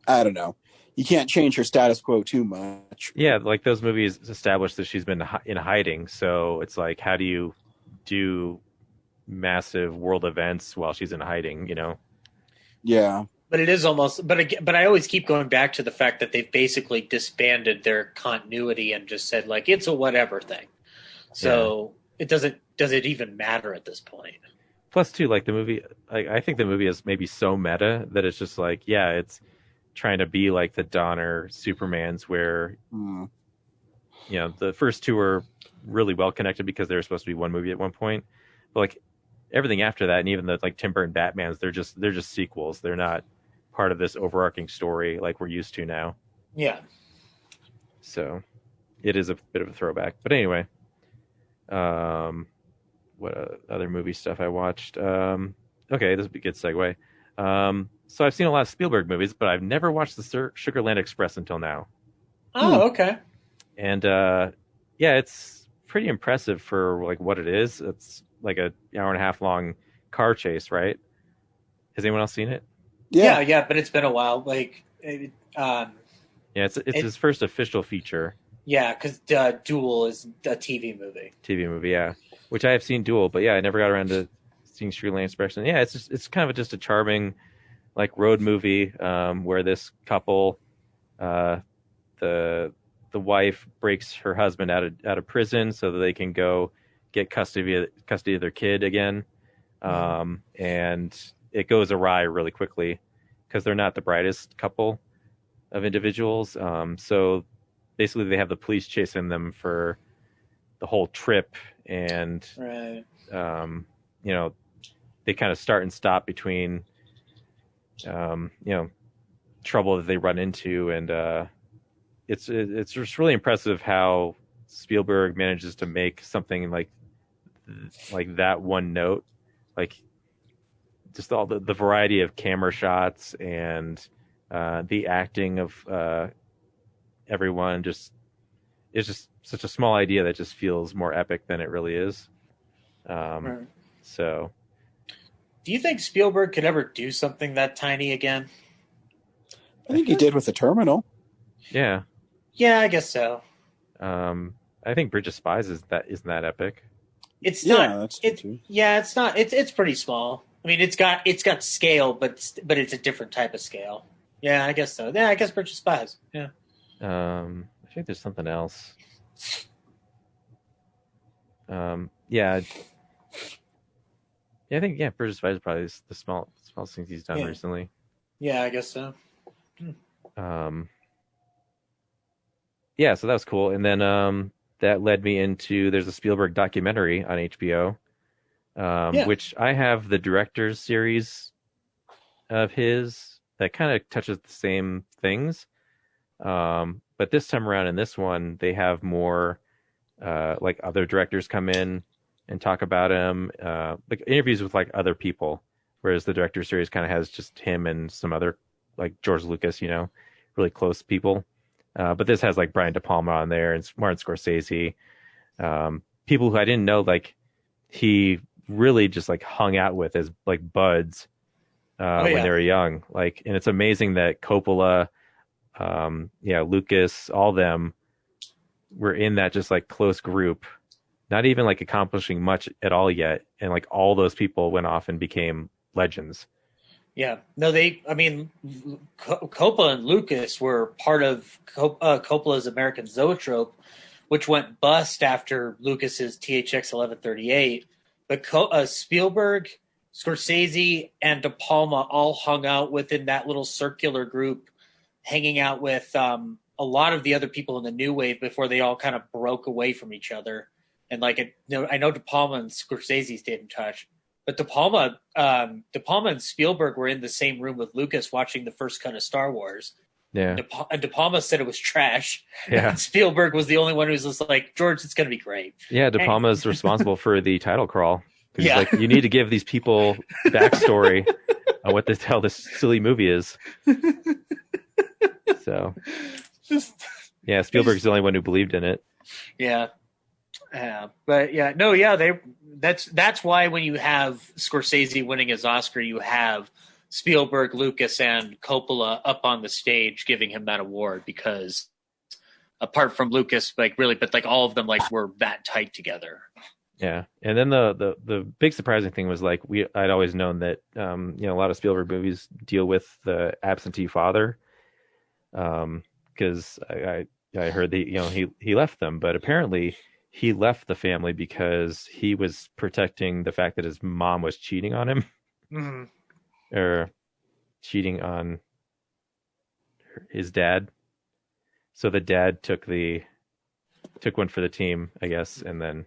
D: I don't know, you can't change her status quo too much.
C: Yeah, like those movies established that she's been in hiding. So it's like, how do you do massive world events while she's in hiding,
D: Yeah.
B: But it is almost, but I always keep going back to the fact that they've basically disbanded their continuity and just said, like, it's a whatever thing. So does it even matter at this point?
C: Plus, too, like the movie, I think the movie is maybe so meta that it's just like, yeah, it's trying to be like the Donner Supermans, where the first two are really well connected because they were supposed to be one movie at one point, but like everything after that, and even the like Tim Burton Batmans, they're just sequels. They're not part of this overarching story like we're used to now.
B: Yeah.
C: So it is a bit of a throwback, but anyway. What other movie stuff I watched? Okay, this would be a good segue. So I've seen a lot of Spielberg movies, but I've never watched the Sugarland Express until now.
B: Oh, okay.
C: And it's pretty impressive for like what it is. It's like an hour and a half long car chase, right? Has anyone else seen it?
B: Yeah, but it's been a while. Like,
C: it's his first official feature.
B: Yeah, because Duel is a TV movie.
C: TV movie, yeah. Which I have seen Duel, but yeah, I never got around to seeing Sugarland Express. And yeah, it's kind of just a charming, like, road movie where this couple, the wife breaks her husband out of prison so that they can go get custody of their kid again, and it goes awry really quickly because they're not the brightest couple of individuals. So basically, they have the police chasing them for the whole trip, and they kind of start and stop between trouble that they run into, and it's just really impressive how Spielberg manages to make something like that one note, like just all the variety of camera shots and the acting of everyone. It's just such a small idea that just feels more epic than it really is. So,
B: do you think Spielberg could ever do something that tiny again?
D: I think he did with The Terminal.
C: Yeah,
B: I guess so.
C: I think Bridge of Spies isn't that epic.
B: It's
D: not.
B: That's true. It's not. It's pretty small. I mean, it's got scale, but it's a different type of scale. Yeah, I guess so. Yeah, I guess Bridge of Spies. Yeah.
C: I think there's something else. Yeah, I think Bridge of Spies is probably the smallest things he's done recently.
B: Yeah, I guess so.
C: Yeah, so that was cool. And then that led me into there's a Spielberg documentary on HBO, which I have the director's series of his that kind of touches the same things. But this time around in this one, they have more like other directors come in and talk about him, like interviews with like other people, whereas the director's series kind of has just him and some other like George Lucas, really close people. But this has like Brian De Palma on there and Martin Scorsese, people who I didn't know like he really just like hung out with as like buds when they were young. Like, and it's amazing that Coppola, Lucas, all them were in that just like close group, not even like accomplishing much at all yet, and like all those people went off and became legends.
B: Yeah, no, Coppola and Lucas were part of Coppola's American Zoetrope, which went bust after Lucas's THX 1138. But Spielberg, Scorsese, and De Palma all hung out within that little circular group, hanging out with a lot of the other people in the new wave before they all kind of broke away from each other. And I know De Palma and Scorsese stayed in touch. But De Palma and Spielberg were in the same room with Lucas watching the first cut of Star Wars.
C: Yeah.
B: And De Palma said it was trash.
C: Yeah.
B: And Spielberg was the only one who was just like, George, it's going to be great.
C: Yeah, De Palma is responsible for the title crawl. He's like, you need to give these people backstory on what the hell this silly movie is. So, Spielberg's the only one who believed in it.
B: Yeah. That's why when you have Scorsese winning his Oscar, you have Spielberg, Lucas, and Coppola up on the stage giving him that award, because apart from Lucas, but all of them were that tight together.
C: Yeah, and then the big surprising thing was I'd always known that a lot of Spielberg movies deal with the absentee father, because I heard that he left them, but apparently he left the family because he was protecting the fact that his mom was cheating on him, or cheating on his dad. So the dad took one for the team, I guess, and then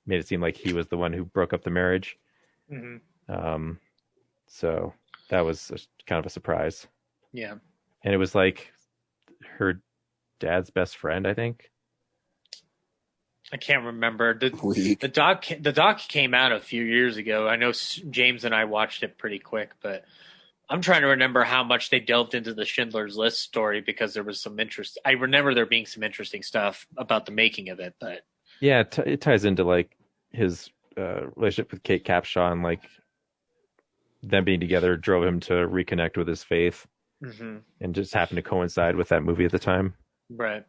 C: made it seem like he was the one who broke up the marriage. So that was kind of a surprise.
B: Yeah,
C: and it was like her dad's best friend, I think.
B: I can't remember. The doc came out a few years ago. I know James and I watched it pretty quick, but I'm trying to remember how much they delved into the Schindler's List story, because there was some interest. I remember there being some interesting stuff about the making of it, but
C: yeah, it ties into his relationship with Kate Capshaw, and them being together drove him to reconnect with his faith, and just happened to coincide with that movie at the time.
B: Right.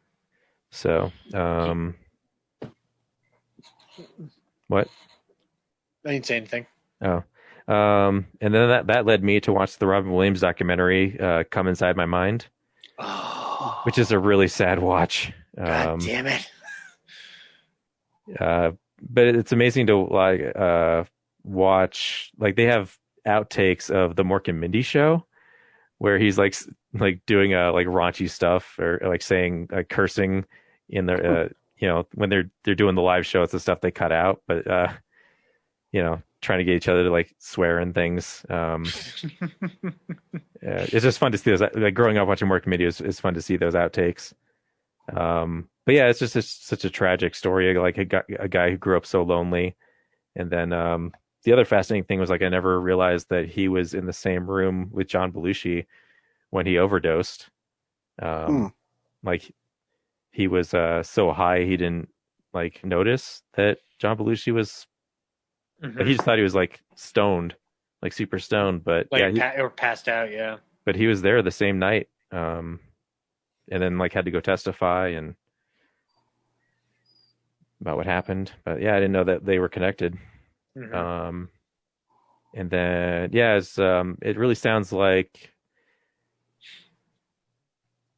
C: So, what?
B: I didn't say anything.
C: Oh. And then that led me to watch the Robin Williams documentary, Come Inside My Mind, which is a really sad watch.
B: God damn it.
C: But it's amazing to watch. They have outtakes of the Mork and Mindy show, where he's doing raunchy stuff, or saying cursing in their when they're doing the live show. It's the stuff they cut out, but trying to get each other to swear and things. It's just fun to see those. Growing up watching Mork and Mindy is fun to see those outtakes. But yeah, it's just such a tragic story. A guy who grew up so lonely, and then the other fascinating thing was I never realized that he was in the same room with John Belushi when he overdosed. He was so high he didn't notice that John Belushi was. He just thought he was stoned, super stoned, but
B: or passed out. Yeah,
C: but he was there the same night, and then had to go testify and about what happened. But yeah, I didn't know that they were connected. And then it really sounds like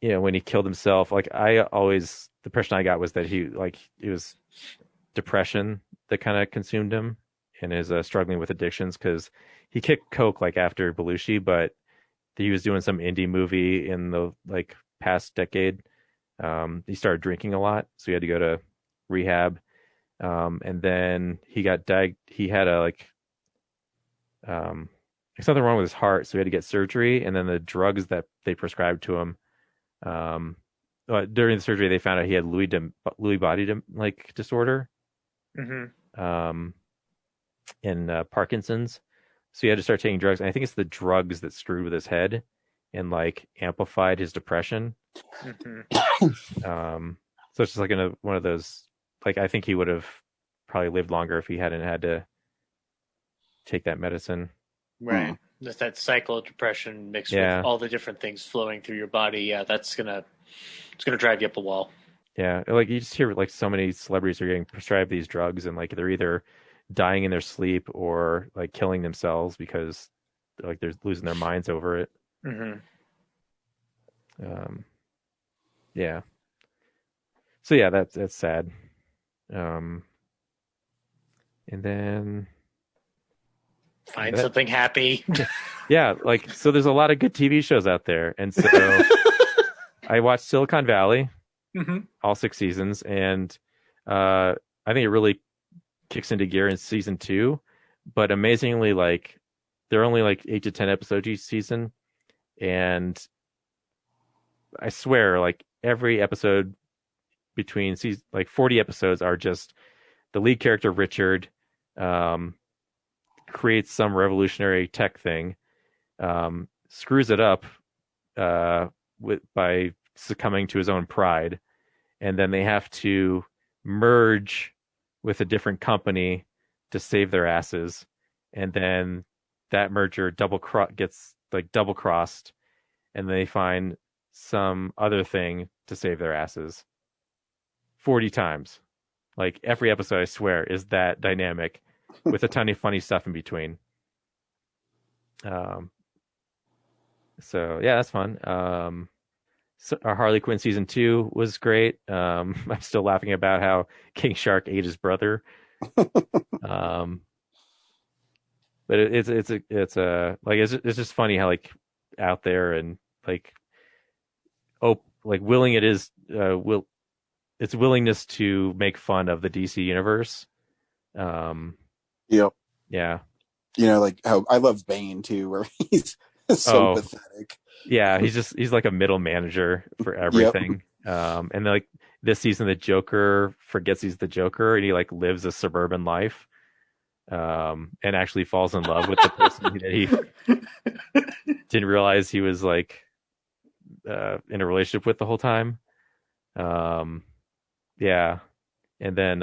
C: when he killed himself. The impression I got was that it was depression that kind of consumed him. and is struggling with addictions because he kicked coke like after Belushi, but he was doing some indie movie in the like past decade. He started drinking a lot, so he had to go to rehab. And then he got he had a something wrong with his heart, so he had to get surgery. And then the drugs that they prescribed to him, during the surgery, they found out he had Lewy body disorder, and Parkinson's. So he had to start taking drugs. And I think it's the drugs that screwed with his head and like amplified his depression. So it's just like one of those. Like I think he would have probably lived longer if he hadn't had to take that medicine.
B: Right. Just that cycle of depression mixed with all the different things flowing through your body. Yeah, it's gonna drive you up a wall.
C: Yeah, like you just hear like so many celebrities are getting prescribed these drugs, and like they're either dying in their sleep or like killing themselves because like they're losing their minds over it. Yeah. So yeah, that's sad. And then
B: find something happy.
C: Yeah, like so there's a lot of good TV shows out there, and so I watched Silicon Valley, all 6 seasons, and I think it really kicks into gear in season 2. But amazingly, like there are only like 8 to 10 episodes each season, and I swear, like every episode between season, like 40 episodes are just the lead character Richard creates some revolutionary tech thing, screws it up by succumbing to his own pride, and then they have to merge with a different company to save their asses, and then that merger gets like double crossed, and they find some other thing to save their asses 40 times. Like every episode, I swear, is that dynamic with a ton of funny stuff in between. So yeah, that's fun. So our Harley Quinn season 2 was great. I'm still laughing about how King Shark ate his brother. But it's just funny how like out there and like willing it is its willingness to make fun of the DC universe.
D: Yep.
C: Yeah.
D: You know, like how I love Bane too, where he's so pathetic.
C: Yeah, he's like a middle manager for everything. Yep. And like this season, the Joker forgets he's the Joker, and he like lives a suburban life, and actually falls in love with the person that he didn't realize he was like in a relationship with the whole time. Yeah, and then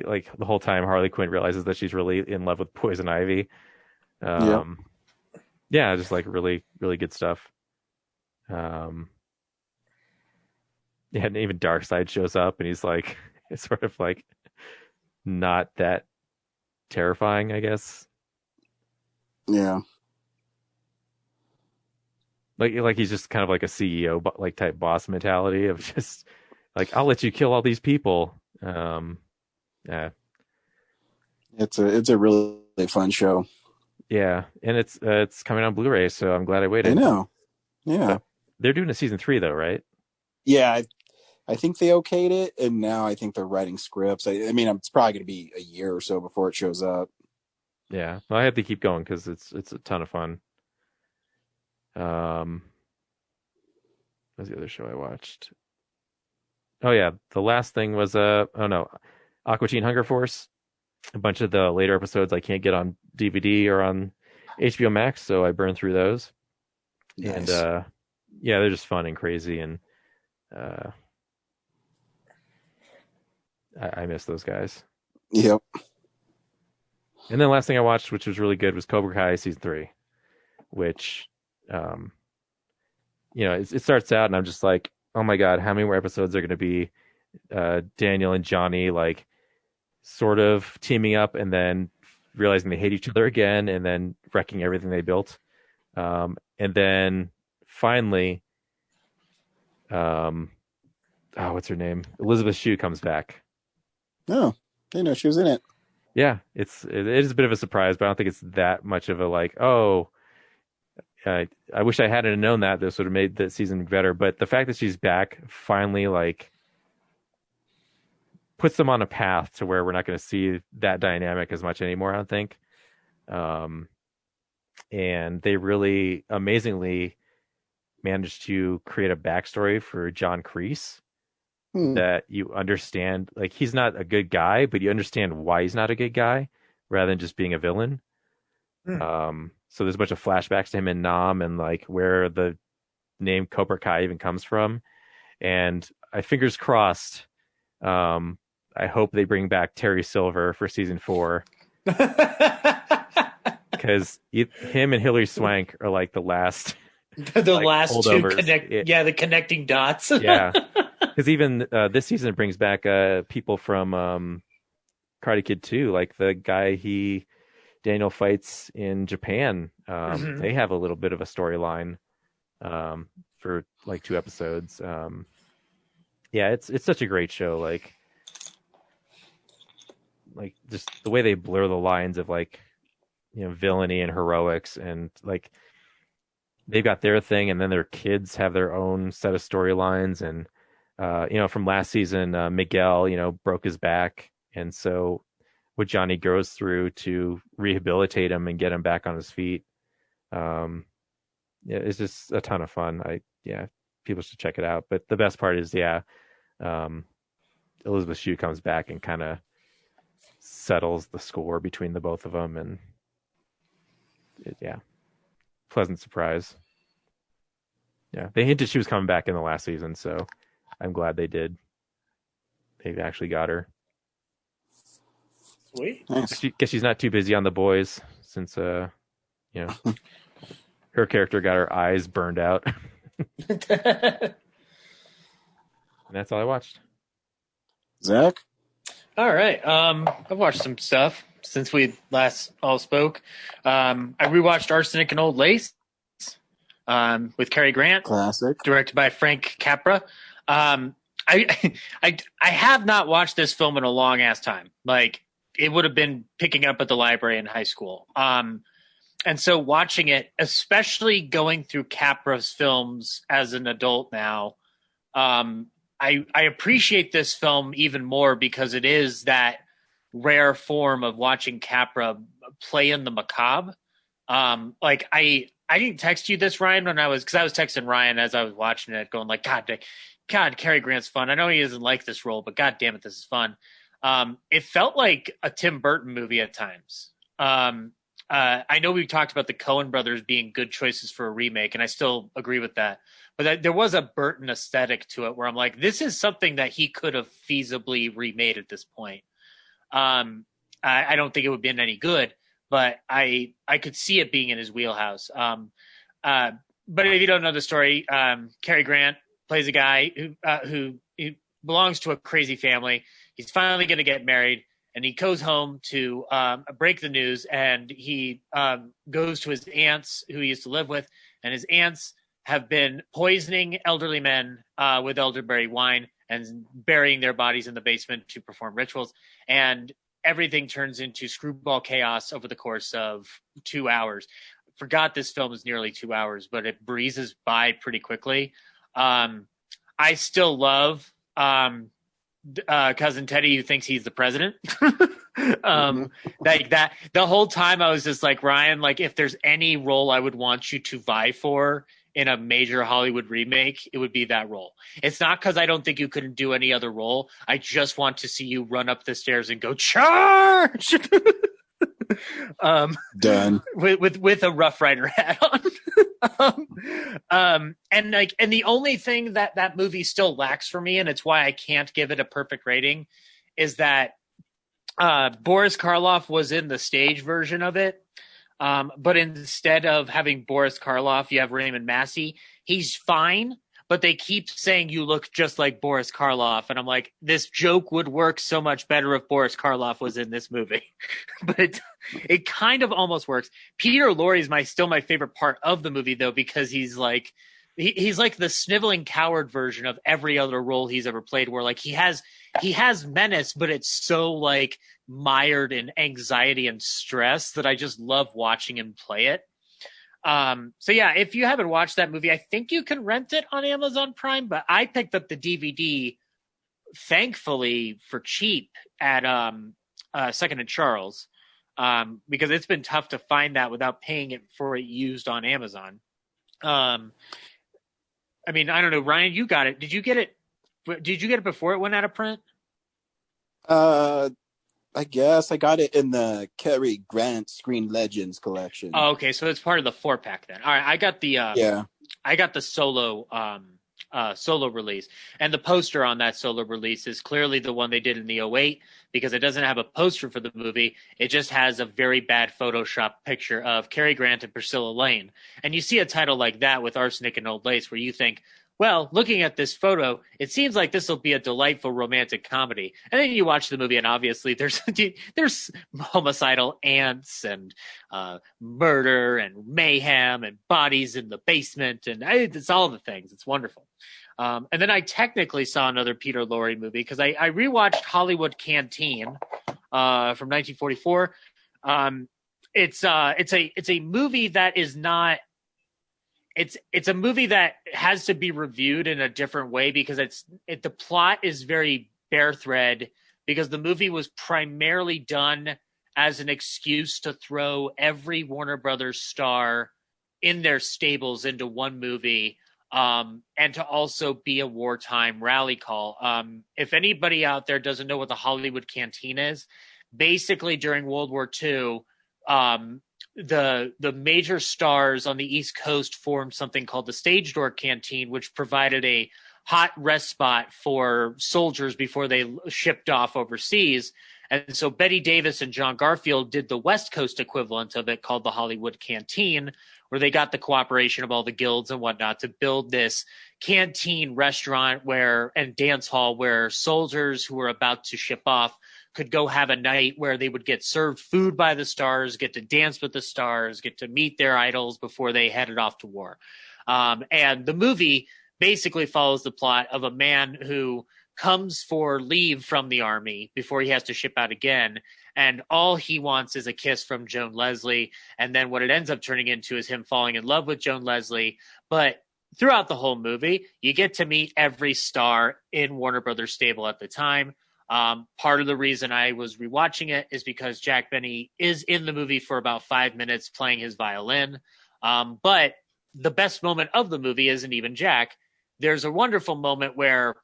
C: like the whole time Harley Quinn realizes that she's really in love with Poison Ivy. Yeah, just like really, really good stuff. Yeah, and even Darkseid shows up, and he's like, it's sort of like not that terrifying, I guess.
D: Yeah.
C: Like he's just kind of like a CEO like type boss mentality of just like, I'll let you kill all these people. Yeah.
D: It's a really fun show.
C: Yeah, and it's coming on Blu-ray, so I'm glad I waited.
D: I know. Yeah.
C: They're doing a season 3 though, right?
D: Yeah, I think they okayed it, and now I think they're writing scripts. I mean, it's probably going to be a year or so before it shows up.
C: Yeah, well, I have to keep going because it's a ton of fun. What's the other show I watched? Oh yeah, the last thing was Aqua Teen Hunger Force. A bunch of the later episodes I can't get on DVD or on HBO Max, so I burned through those. Nice. And yeah, they're just fun and crazy, and I miss those guys.
D: Yep.
C: And then the last thing I watched, which was really good, was Cobra Kai season 3, which it starts out and I'm just like, oh my god, how many more episodes are going to be Daniel and Johnny like sort of teaming up and then realizing they hate each other again and then wrecking everything they built, and then finally what's her name, Elizabeth Shue comes back.
D: Oh, I didn't know she was in it.
C: Yeah, it is a bit of a surprise, but I don't think it's that much of a like, oh, I wish I hadn't known that. This would have made the season better. But the fact that she's back finally like puts them on a path to where we're not going to see that dynamic as much anymore, I don't think. Um, and they really amazingly managed to create a backstory for John Kreese that you understand. Like, he's not a good guy, but you understand why he's not a good guy rather than just being a villain. So there's a bunch of flashbacks to him in Nam and like where the name Cobra Kai even comes from. And fingers crossed, I hope they bring back Terry Silver for season 4. Because him and Hilary Swank are like the last
B: the
C: like,
B: last
C: holdovers.
B: two the connecting dots.
C: Yeah, because even this season brings back people from Karate Kid 2, like the guy Daniel fights in Japan. They have a little bit of a storyline for like 2 episodes. Yeah, it's such a great show. Like just the way they blur the lines of like, you know, villainy and heroics, and like they've got their thing, and then their kids have their own set of storylines. And you know, from last season, Miguel, you know, broke his back, and so what Johnny goes through to rehabilitate him and get him back on his feet. Yeah, it's just a ton of fun. People should check it out. But the best part is, Elizabeth Shue comes back and kind of settles the score between the both of them, and pleasant surprise. Yeah, they hinted she was coming back in the last season, so I'm glad they did. They actually got her.
B: Sweet.
D: Nice.
C: Guess she's not too busy on The Boys since you know, her character got her eyes burned out. And that's all I watched.
D: Zach?
B: All right. I've watched some stuff since we last all spoke. I rewatched Arsenic and Old Lace with Cary Grant.
D: Classic.
B: Directed by Frank Capra. I have not watched this film in a long ass time. Like, it would have been picking up at the library in high school. And so watching it, especially going through Capra's films as an adult now, I appreciate this film even more because it is that rare form of watching Capra play in the macabre. Like I didn't text you this, Ryan, because I was texting Ryan as I was watching it, going like, God, Cary Grant's fun. I know he doesn't like this role, but God damn it, this is fun. It felt like a Tim Burton movie at times. I know we talked about the Coen brothers being good choices for a remake, and I still agree with that. But there was a Burton aesthetic to it where I'm like, this is something that he could have feasibly remade at this point. I don't think it would have been any good, but I could see it being in his wheelhouse. But if you don't know the story, Cary Grant plays a guy who belongs to a crazy family. He's finally going to get married, and he goes home to break the news, and he goes to his aunts who he used to live with, and his aunts have been poisoning elderly men with elderberry wine and burying their bodies in the basement to perform rituals. And everything turns into screwball chaos over the course of 2 hours. Forgot this film is nearly 2 hours, but it breezes by pretty quickly. I still love Cousin Teddy, who thinks he's the president. Like that, the whole time I was just like, Ryan, like, if there's any role I would want you to vie for in a major Hollywood remake, it would be that role. It's not because I don't think you couldn't do any other role. I just want to see you run up the stairs and go, charge!
D: Done.
B: With a Rough Rider hat on. And the only thing that movie still lacks for me, and it's why I can't give it a perfect rating, is that Boris Karloff was in the stage version of it. But instead of having Boris Karloff, you have Raymond Massey. He's fine, but they keep saying you look just like Boris Karloff. And I'm like, this joke would work so much better if Boris Karloff was in this movie. But it kind of almost works. Peter Lorre is still my favorite part of the movie, though, because he's like the sniveling coward version of every other role he's ever played, where like he has menace, but it's so like mired in anxiety and stress that I just love watching him play it. So yeah, if you haven't watched that movie, I think you can rent it on Amazon Prime, but I picked up the DVD, thankfully, for cheap at Second and Charles, because it's been tough to find that without paying it for it used on Amazon. I mean, I don't know, Ryan, you got it. Did you get it before it went out of print?
D: I guess I got it in the Cary Grant Screen Legends collection.
B: Oh, okay, so it's part of the 4-pack then. All right, I got the I got the solo release, and the poster on that solo release is clearly the one they did in the 2008, because it doesn't have a poster for the movie. It just has a very bad Photoshop picture of Cary Grant and Priscilla Lane. And you see a title like that with Arsenic and Old Lace, where you think, well, looking at this photo, it seems like this will be a delightful romantic comedy. And then you watch the movie, and obviously there's homicidal aunts and murder and mayhem and bodies in the basement, and it's all the things. It's wonderful. And then I technically saw another Peter Lorre movie because I rewatched Hollywood Canteen from 1944. It's a movie that is not. It's a movie that has to be reviewed in a different way because the plot is very bare thread, because the movie was primarily done as an excuse to throw every Warner Brothers star in their stables into one movie, and to also be a wartime rally call. If anybody out there doesn't know what the Hollywood Canteen is, basically during World War II, the major stars on the East Coast formed something called the Stage Door Canteen, which provided a hot rest spot for soldiers before they shipped off overseas. And so Betty Davis and John Garfield did the West Coast equivalent of it, called the Hollywood Canteen, where they got the cooperation of all the guilds and whatnot to build this canteen restaurant and dance hall where soldiers who were about to ship off could go have a night where they would get served food by the stars, get to dance with the stars, get to meet their idols before they headed off to war. And the movie basically follows the plot of a man who comes for leave from the army before he has to ship out again, and all he wants is a kiss from Joan Leslie. And then what it ends up turning into is him falling in love with Joan Leslie. But throughout the whole movie, you get to meet every star in Warner Brothers stable at the time. Part of the reason I was rewatching it is because Jack Benny is in the movie for about 5 minutes playing his violin. But the best moment of the movie isn't even Jack. There's a wonderful moment where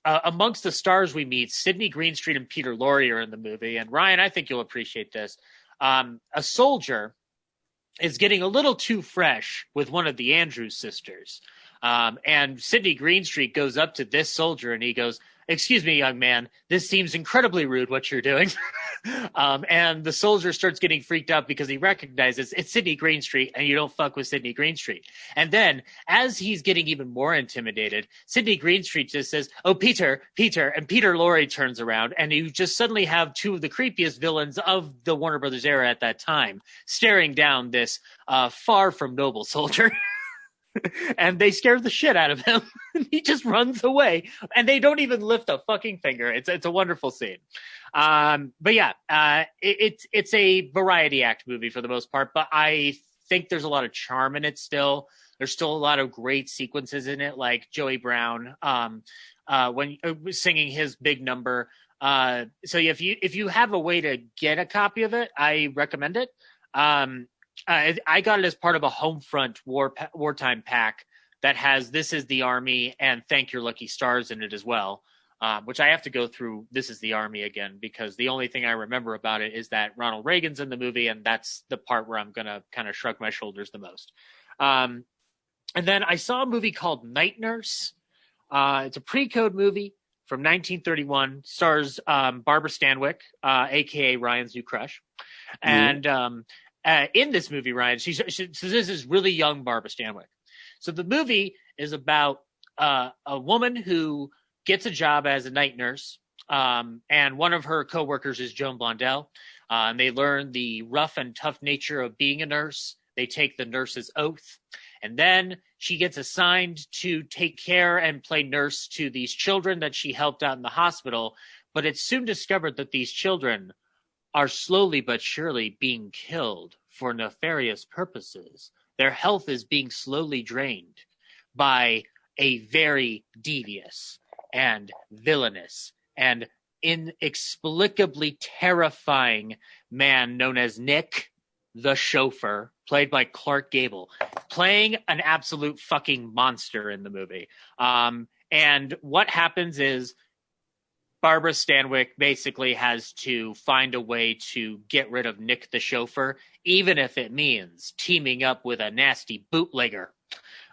B: amongst the stars we meet, Sidney Greenstreet and Peter Lorre are in the movie. And Ryan, I think you'll appreciate this. A soldier is getting a little too fresh with one of the Andrews sisters. And Sidney Greenstreet goes up to this soldier and he goes, "Excuse me, young man, this seems incredibly rude what you're doing." And the soldier starts getting freaked out because he recognizes it's Sidney Greenstreet and you don't fuck with Sidney Greenstreet. And then as he's getting even more intimidated, Sidney Greenstreet just says, "Oh, Peter," and Peter Lorre turns around and you just suddenly have two of the creepiest villains of the Warner Brothers era at that time staring down this far from noble soldier. And they scare the shit out of him. He just runs away, and they don't even lift a fucking finger. It's a wonderful scene. But yeah, it's a variety act movie for the most part, but I think there's a lot of charm in it still. There's still a lot of great sequences in it, like Joey Brown when singing his big number. So if you have a way to get a copy of it, I recommend it. I got it as part of a Homefront wartime pack that has "This Is the Army" and "Thank Your Lucky Stars" in it as well, which I have to go through "This Is the Army" again because the only thing I remember about it is that Ronald Reagan's in the movie, and that's the part where I'm going to kind of shrug my shoulders the most. And then I saw a movie called Night Nurse. It's a pre-code movie from 1931, stars Barbara Stanwyck, a.k.a. Ryan's new crush. And in this movie, Ryan, so this is really young Barbara Stanwyck. So the movie is about a woman who gets a job as a night nurse, and one of her coworkers is Joan Blondell. And they learn the rough and tough nature of being a nurse. They take the nurse's oath. And then she gets assigned to take care and play nurse to these children that she helped out in the hospital. but it's soon discovered that these children are slowly but surely being killed for nefarious purposes. Their health is being slowly drained by a very devious and villainous and inexplicably terrifying man known as Nick the chauffeur, played by Clark Gable, playing an absolute fucking monster in the movie. And what happens is Barbara Stanwyck basically has to find a way to get rid of Nick the chauffeur, even if it means teaming up with a nasty bootlegger.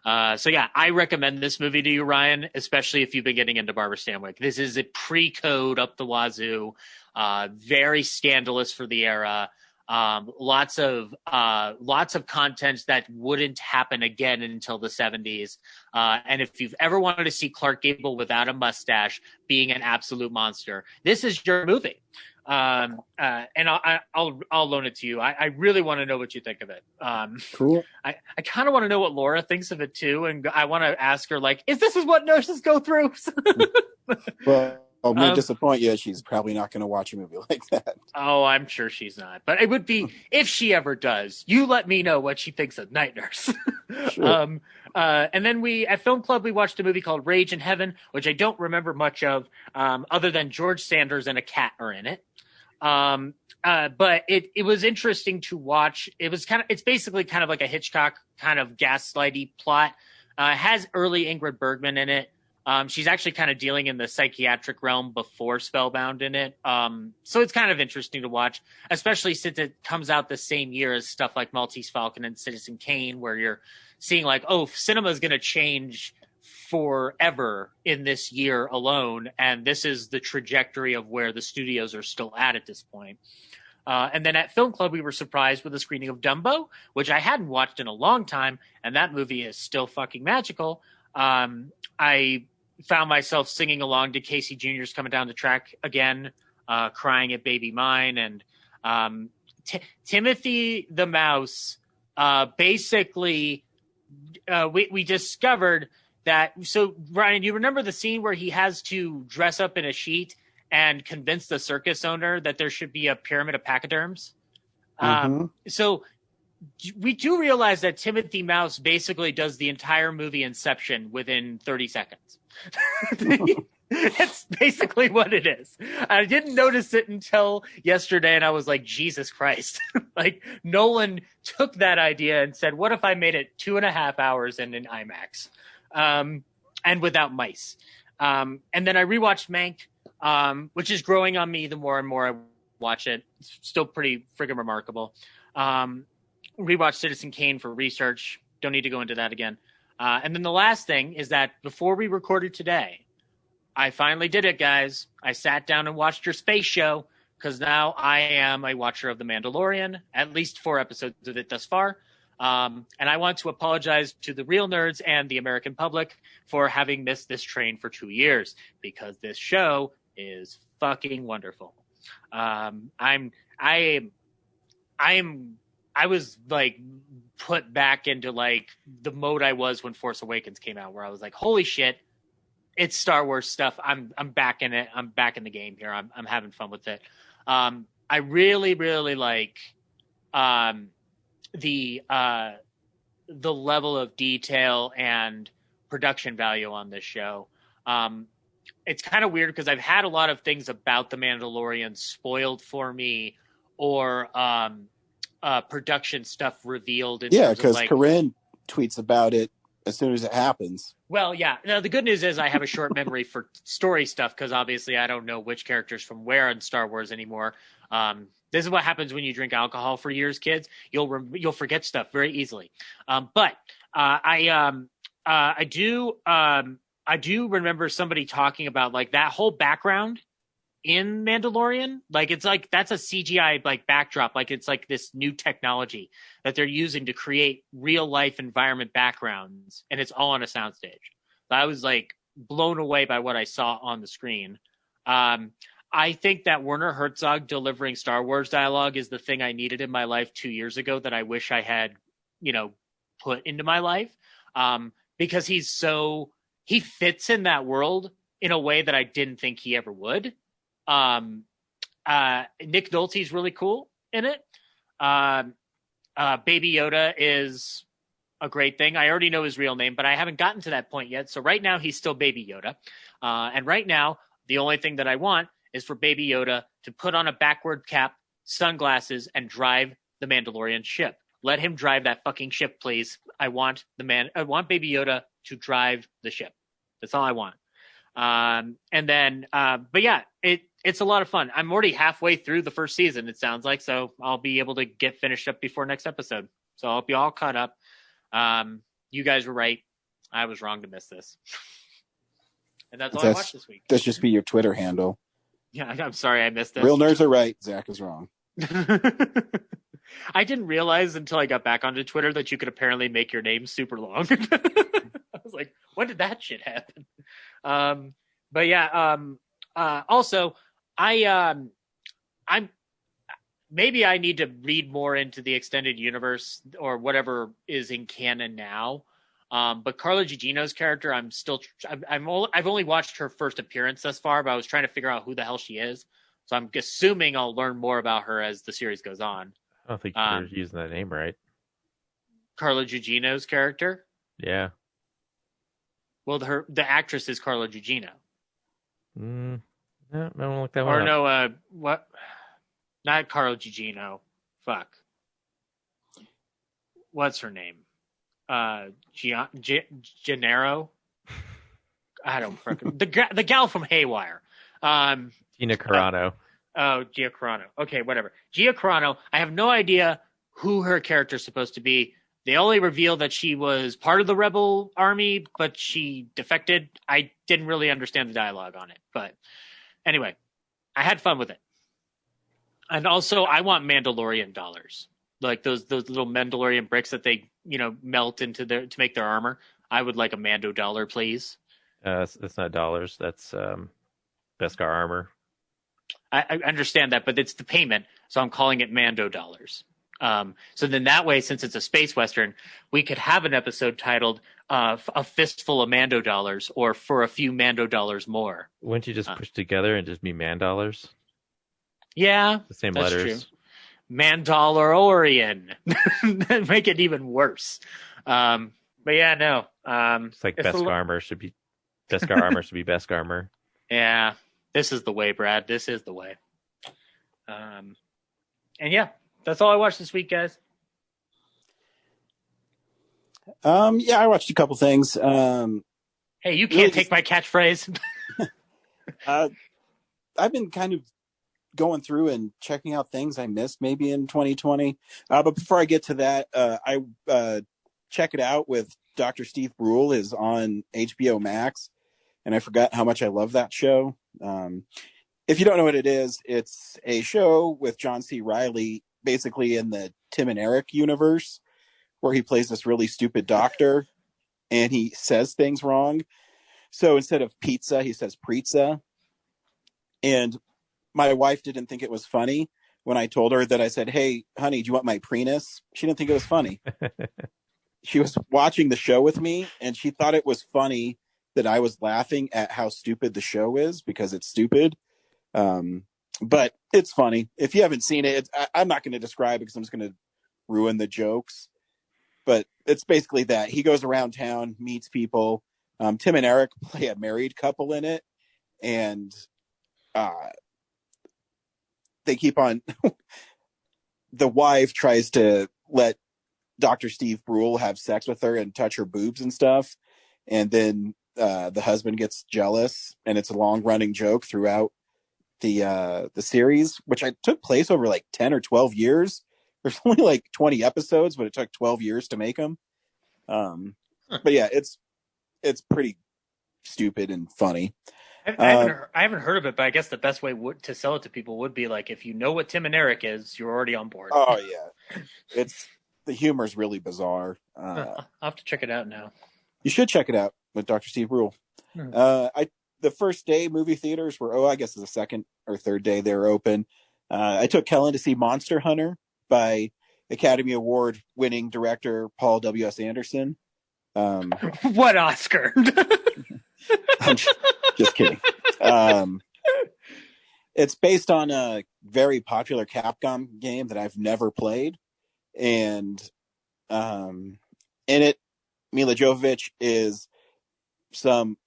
B: So yeah, I recommend this movie to you, Ryan, especially if you've been getting into Barbara Stanwyck. This is a pre-code up the wazoo, very scandalous for the era. Lots of content that wouldn't happen again until the 70s. And if you've ever wanted to see Clark Gable without a mustache being an absolute monster, this is your movie. And I'll loan it to you. I really want to know what you think of it.
D: Cool.
B: I kind of want to know what Laura thinks of it too. And I want to ask her, like, is this what nurses go through?
D: Well, I'm going to disappoint you. She's probably not going to watch a movie like that.
B: Oh, I'm sure she's not. But it would be, if she ever does, you let me know what she thinks of Night Nurse.
D: Sure.
B: And then at Film Club, we watched a movie called Rage in Heaven, which I don't remember much of, other than George Sanders and a cat are in it. But it was interesting to watch. It's basically kind of like a Hitchcock kind of gaslighty plot. It has early Ingrid Bergman in it. She's actually kind of dealing in the psychiatric realm before Spellbound in it. So it's kind of interesting to watch, especially since it comes out the same year as stuff like Maltese Falcon and Citizen Kane, where you're seeing like, oh, cinema is going to change forever in this year alone. And this is the trajectory of where the studios are still at this point. And then at Film Club, we were surprised with a screening of Dumbo, which I hadn't watched in a long time. And that movie is still fucking magical. I found myself singing along to Casey Jr.'s Coming Down the Track again, crying at Baby Mine. And Timothy the Mouse, basically, we discovered that. So, Ryan, you remember the scene where he has to dress up in a sheet and convince the circus owner that there should be a pyramid of pachyderms? So we do realize that Timothy Mouse basically does the entire movie Inception within 30 seconds. That's basically what it is. I didn't notice it until yesterday, and I was like, Jesus Christ. Like, Nolan took that idea and said, what if I made it 2.5 hours in an IMAX? And without mice. And then I rewatched Mank, which is growing on me the more and more I watch it. It's still pretty friggin' remarkable. Rewatched Citizen Kane for research. Don't need to go into that again. And then the last thing is that before we recorded today, I finally did it, guys. I sat down and watched your space show because now I am a watcher of The Mandalorian, at least 4 episodes of it thus far. And I want to apologize to the real nerds and the American public for having missed this train for 2 years, because this show is fucking wonderful. I was like put back into like the mode I was when Force Awakens came out, where I was like, holy shit, it's Star Wars stuff. I'm back in it. I'm back in the game here. I'm having fun with it. I really, really like, the level of detail and production value on this show. It's kind of weird because I've had a lot of things about The Mandalorian spoiled for me, or production stuff revealed.
D: Because Corinne tweets about it as soon as it happens.
B: Well, yeah. Now, the good news is I have a short memory for story stuff, because obviously I don't know which characters from where in Star Wars anymore. This is what happens when you drink alcohol for years, kids. You'll forget stuff very easily. But I do remember somebody talking about like that whole background in Mandalorian. Like, it's like that's a CGI like backdrop. Like, it's like this new technology that they're using to create real life environment backgrounds, and it's all on a soundstage. I was like blown away by what I saw on the screen. I think that Werner Herzog delivering Star Wars dialogue is the thing I needed in my life 2 years ago that I wish I had, put into my life. Because he fits in that world in a way that I didn't think he ever would. Nick Nolte's really cool in it. Baby Yoda is a great thing. I already know his real name, but I haven't gotten to that point yet. So right now he's still Baby Yoda. And right now, the only thing that I want is for Baby Yoda to put on a backward cap, sunglasses, and drive the Mandalorian ship. Let him drive that fucking ship, please. I want Baby Yoda to drive the ship. That's all I want. But yeah, it's a lot of fun. I'm already halfway through the first season, it sounds like, so I'll be able to get finished up before next episode. So I'll be all caught up. You guys were right. I was wrong to miss this. And that's all I watched this week.
D: That just be your Twitter handle.
B: Yeah, I'm sorry I missed it.
D: Real nerds are right. Zach is wrong.
B: I didn't realize until I got back onto Twitter that you could apparently make your name super long. I was like, when did that shit happen? But yeah, also I'm maybe I need to read more into the extended universe or whatever is in canon now. But Carla Gugino's character, I've only watched her first appearance thus far, but I was trying to figure out who the hell she is. So I'm assuming I'll learn more about her as the series goes on.
C: I don't think you're using that name right.
B: Carla Gugino's character?
C: Yeah.
B: Well, the actress is Carla Gugino.
C: No, I don't look that one.
B: Or no, what? Not Carla Gugino. Fuck. What's her name? Gennaro? I don't fucking the gal from Haywire.
C: Gina Carano.
B: Gia Carano. Okay, whatever. Gia Carano. I have no idea who her character is supposed to be. They only reveal that she was part of the rebel army, but she defected. I didn't really understand the dialogue on it, but anyway, I had fun with it. And also, I want Mandalorian dollars, like those little Mandalorian bricks that they melt into to make their armor. I would like a Mando dollar, please.
C: That's not dollars. That's Beskar armor.
B: I understand that, but it's the payment, so I'm calling it Mando dollars. So then that way, since it's a space western, we could have an episode titled "A Fistful of Mando Dollars" or "For a Few Mando Dollars More."
C: Wouldn't you just push together and just be man dollars?
B: Yeah,
C: the same
B: that's
C: letters.
B: True. Mandalorian. Make it even worse. But yeah, no.
C: It's like Beskar armor should be Beskar armor.
B: Yeah, this is the way, Brad. This is the way. And yeah. That's all I watched this week, guys.
D: Yeah, I watched a couple things.
B: Hey, you can't take my catchphrase.
D: I've been kind of going through and checking out things I missed maybe in 2020. But before I get to that, I check it out with Dr. Steve Brule is on HBO Max, and I forgot how much I love that show. If you don't know what it is, it's a show with John C. Reilly, basically in the Tim and Eric universe, where he plays this really stupid doctor and he says things wrong. So instead of pizza, he says pizza. And my wife didn't think it was funny when I told her that. I said, "Hey, honey, do you want my Prenus?" She didn't think it was funny. She was watching the show with me and she thought it was funny that I was laughing at how stupid the show is because it's stupid. But it's funny. If you haven't seen it, I'm not going to describe it because I'm just going to ruin the jokes. But it's basically that. He goes around town, meets people. Tim and Eric play a married couple in it. And they keep on... the wife tries to let Dr. Steve Brule have sex with her and touch her boobs and stuff. And then the husband gets jealous. And it's a long-running joke throughout the series, which took place over like 10 or 12 years. There's only like 20 episodes, but it took 12 years to make them. But yeah, it's pretty stupid and funny.
B: I haven't heard of it, but I guess the best way to sell it to people would be like, if you know what Tim and Eric is, you're already on board.
D: Oh yeah, the humor is really bizarre.
B: I'll have to check it out now.
D: You should check it out with Dr. Steve Brule. The first day movie theaters were, I guess the second or third day they were open. I took Kellen to see Monster Hunter by Academy Award winning director Paul W.S. Anderson.
B: What Oscar?
D: I'm just kidding. It's based on a very popular Capcom game that I've never played, and in it, Mila Jovovich is some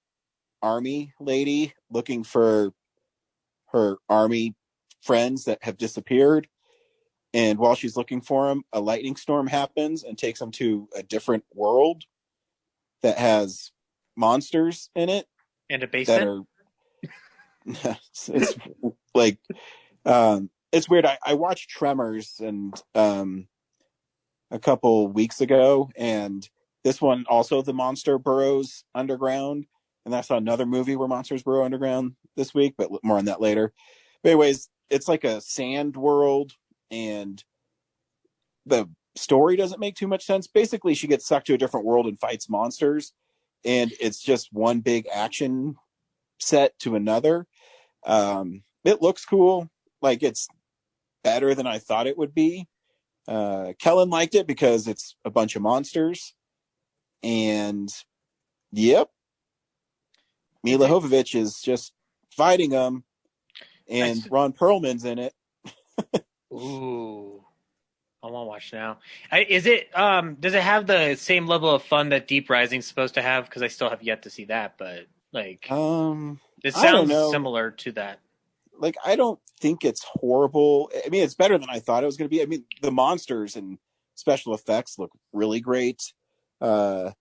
D: army lady looking for her army friends that have disappeared. And while she's looking for them, a lightning storm happens and takes them to a different world that has monsters in it.
B: And a basement?
D: That are it's like it's weird. I watched Tremors and a couple weeks ago, and this one also the monster burrows underground. And I saw another movie where monsters burrow underground this week, but more on that later. But anyways, it's like a sand world, and the story doesn't make too much sense. Basically, she gets sucked to a different world and fights monsters, and it's just one big action set to another. It looks cool. Like, it's better than I thought it would be. Kellen liked it because it's a bunch of monsters, and yep, Mila Jovovich is just fighting them, and Ron Perlman's in it.
B: Ooh, I want to watch now. Is it? Does it have the same level of fun that Deep Rising's supposed to have? Because I still have yet to see that, but like, it sounds similar to that.
D: Like, I don't think it's horrible. I mean, it's better than I thought it was going to be. I mean, the monsters and special effects look really great. But,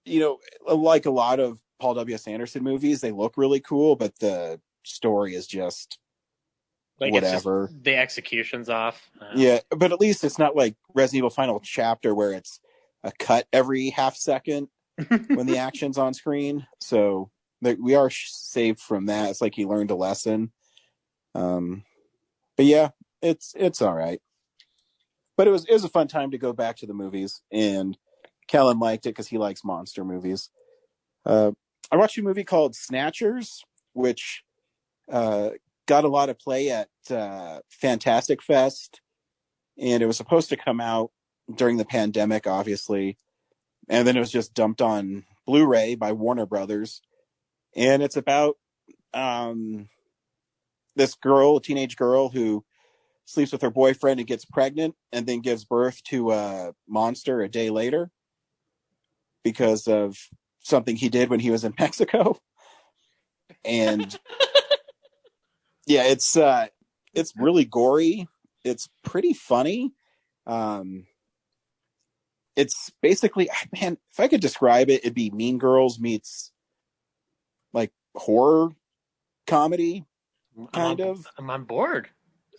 D: you know, like a lot of Paul W.S. Anderson movies, they look really cool, but the story is just like whatever.
B: Just, the execution's off.
D: Yeah, but at least it's not like Resident Evil Final Chapter where it's a cut every half second when the action's on screen. So we are saved from that. It's like he learned a lesson. But yeah, it's all right. But it was a fun time to go back to the movies, and Kellen liked it because he likes monster movies. I watched a movie called Snatchers, which got a lot of play at Fantastic Fest, and it was supposed to come out during the pandemic, obviously, and then it was just dumped on Blu-ray by Warner Brothers. And it's about this girl, a teenage girl, who sleeps with her boyfriend and gets pregnant and then gives birth to a monster a day later because of something he did when he was in Mexico. And yeah, it's really gory. It's pretty funny. It's basically, man, if I could describe it, it'd be Mean Girls meets like horror comedy, kind of.
B: I'm on board.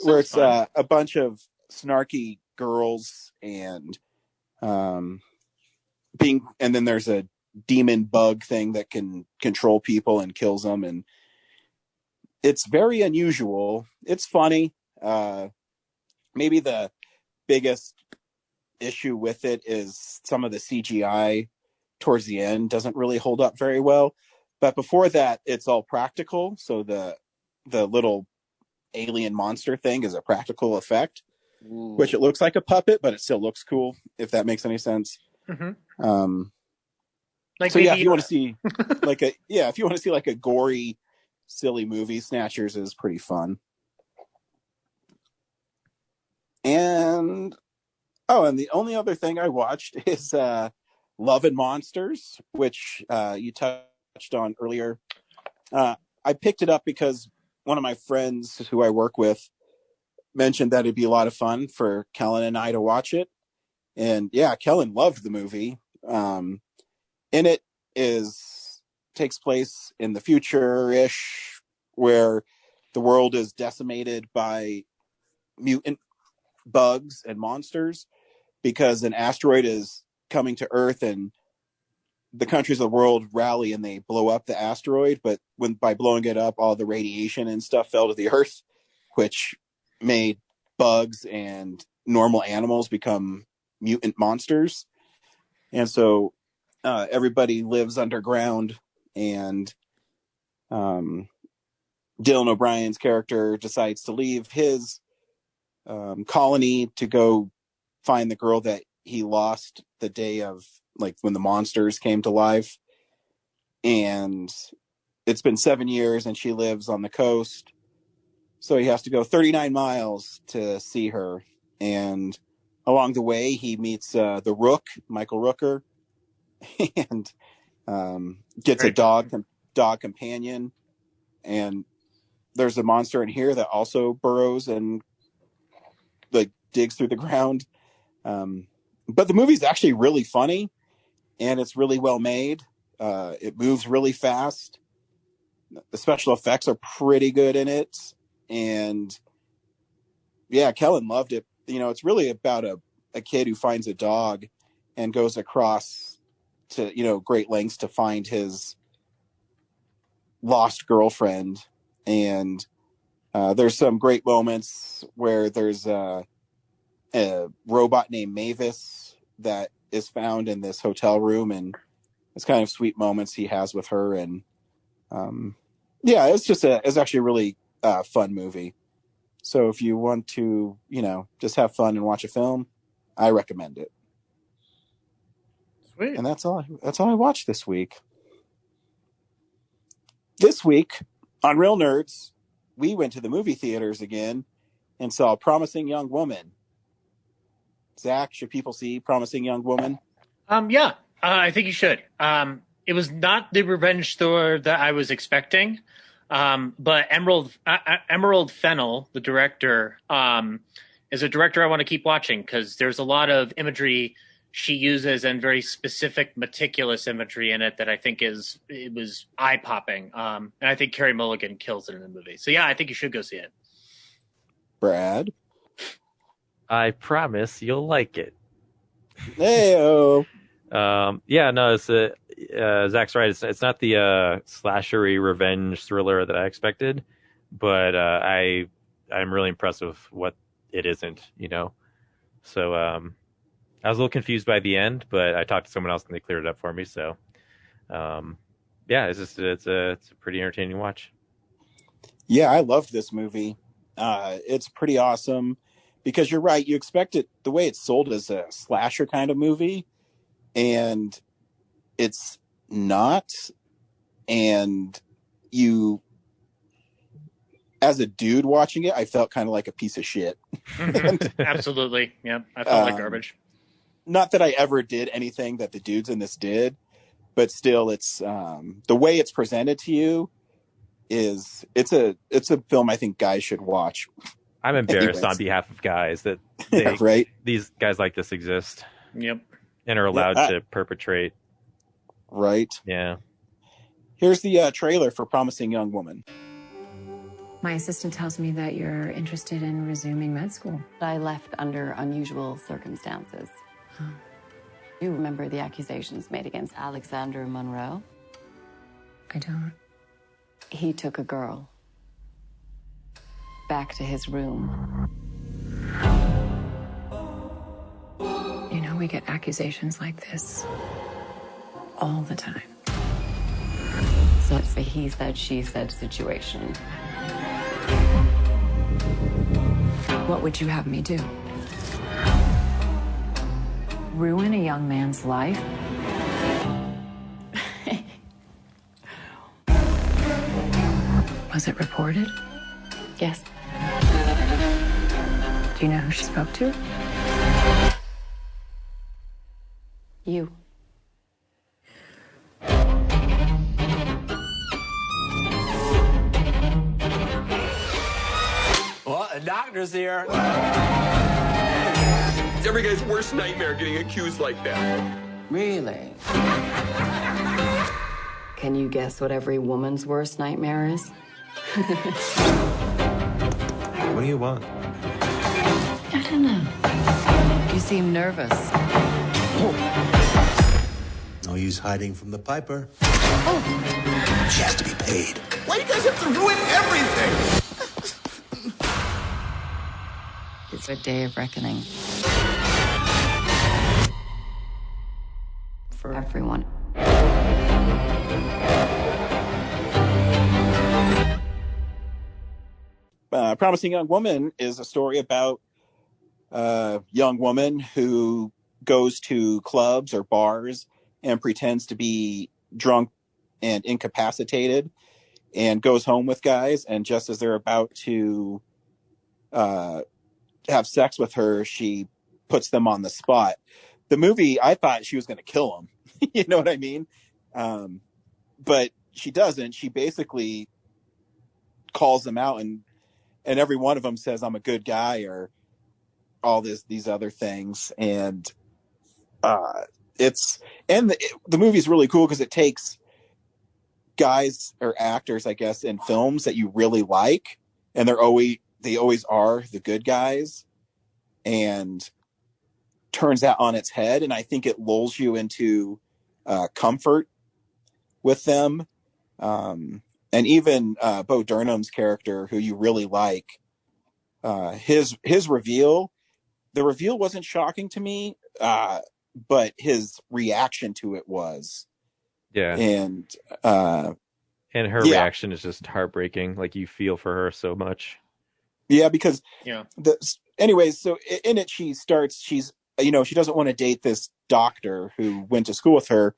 D: Where it's a bunch of snarky girls and and then there's a demon bug thing that can control people and kills them, and it's very unusual. It's funny. Maybe the biggest issue with it is some of the CGI towards the end doesn't really hold up very well. But before that, it's all practical. So the little alien monster thing is a practical effect, which it looks like a puppet, but it still looks cool, if that makes any sense.
B: Mm-hmm.
D: So yeah, if you want to see like a gory, silly movie, Snatchers is pretty fun. And the only other thing I watched is Love and Monsters, which you touched on earlier. I picked it up because one of my friends who I work with mentioned that it'd be a lot of fun for Kellen and I to watch it. And yeah, Kellen loved the movie. And it takes place in the future-ish, where the world is decimated by mutant bugs and monsters because an asteroid is coming to Earth, and the countries of the world rally and they blow up the asteroid. But by blowing it up, all the radiation and stuff fell to the Earth, which made bugs and normal animals become mutant monsters. And so everybody lives underground, and Dylan O'Brien's character decides to leave his colony to go find the girl that he lost the day of, like, when the monsters came to life. And it's been 7 years and she lives on the coast. So he has to go 39 miles to see her. And along the way, he meets the Rook, Michael Rooker, and gets a dog companion. And there's a monster in here that also burrows and like digs through the ground. But the movie's actually really funny, and it's really well made. It moves really fast. The special effects are pretty good in it. And yeah, Kellen loved it. You know, it's really about a kid who finds a dog and goes across to, you know, great lengths to find his lost girlfriend. And there's some great moments where there's a robot named Mavis that is found in this hotel room, and it's kind of sweet moments he has with her. And yeah, it's actually a really fun movie. So if you want to, you know, just have fun and watch a film, I recommend it.
B: Sweet.
D: And that's all I watched this week. This week on Real Nerds, we went to the movie theaters again and saw Promising Young Woman. Zach, should people see Promising Young Woman?
B: Yeah, I think you should. It was not the revenge story that I was expecting. But Emerald Fennell, the director, is a director I want to keep watching because there's a lot of imagery she uses and very specific, meticulous imagery in it that I think it was eye popping. And I think Carey Mulligan kills it in the movie. So yeah, I think you should go see it.
D: Brad,
C: I promise you'll like it.
D: Heyo.
C: Yeah, no, it's Zach's right. It's not the slashery revenge thriller that I expected, but I'm really impressed with what it isn't, you know. So I was a little confused by the end, but I talked to someone else and they cleared it up for me. So yeah, it's a pretty entertaining watch.
D: Yeah, I loved this movie. It's pretty awesome because you're right. You expect it the way it's sold as a slasher kind of movie, and it's not. And you, as a dude watching it, I felt kind of like a piece of shit.
B: Absolutely. Yeah. I felt like garbage.
D: Not that I ever did anything that the dudes in this did, but still it's the way it's presented to you it's a film I think guys should watch.
C: I'm embarrassed on behalf of guys that
D: right?
C: These guys like this exist.
B: Yep.
C: And are allowed to perpetrate.
D: Right.
C: Yeah.
D: Here's the trailer for Promising Young Woman.
F: My assistant tells me that you're interested in resuming med school.
G: I left under unusual circumstances.
F: Huh.
G: You remember the accusations made against Alexander Monroe?
F: I don't.
G: He took a girl back to his room.
F: You know, we get accusations like this all the time.
G: So it's a he said, she said situation.
F: What would you have me do? Ruin a young man's life? Was it reported?
G: Yes.
F: Do you know who she spoke to?
G: You.
H: Well, the doctor's here. It's every guy's worst nightmare getting accused like that.
G: Really? Can you guess what every woman's worst nightmare is?
I: What do you want?
G: I don't know. You seem nervous.
I: No use hiding from the piper.
G: Oh.
I: She has to be paid.
H: Why do you guys have to ruin everything?
G: It's a day of reckoning. For everyone.
D: Promising Young Woman is a story about a young woman who goes to clubs or bars and pretends to be drunk and incapacitated and goes home with guys, and just as they're about to have sex with her, she puts them on the spot. The movie, I thought she was going to kill him. You know what I mean? But she doesn't. She basically calls them out, and every one of them says, "I'm a good guy," or all these other things. And the movie's really cool because it takes guys or actors, I guess, in films that you really like, and they always are the good guys, and turns that on its head. And I think it lulls you into comfort with them. And even Bo Burnham's character, who you really like, his reveal, the reveal wasn't shocking to me, but his reaction to it was.
C: Yeah.
D: And
C: her reaction is just heartbreaking. Like, you feel for her so much.
D: Yeah, because anyways, so in it, she doesn't want to date this doctor who went to school with her,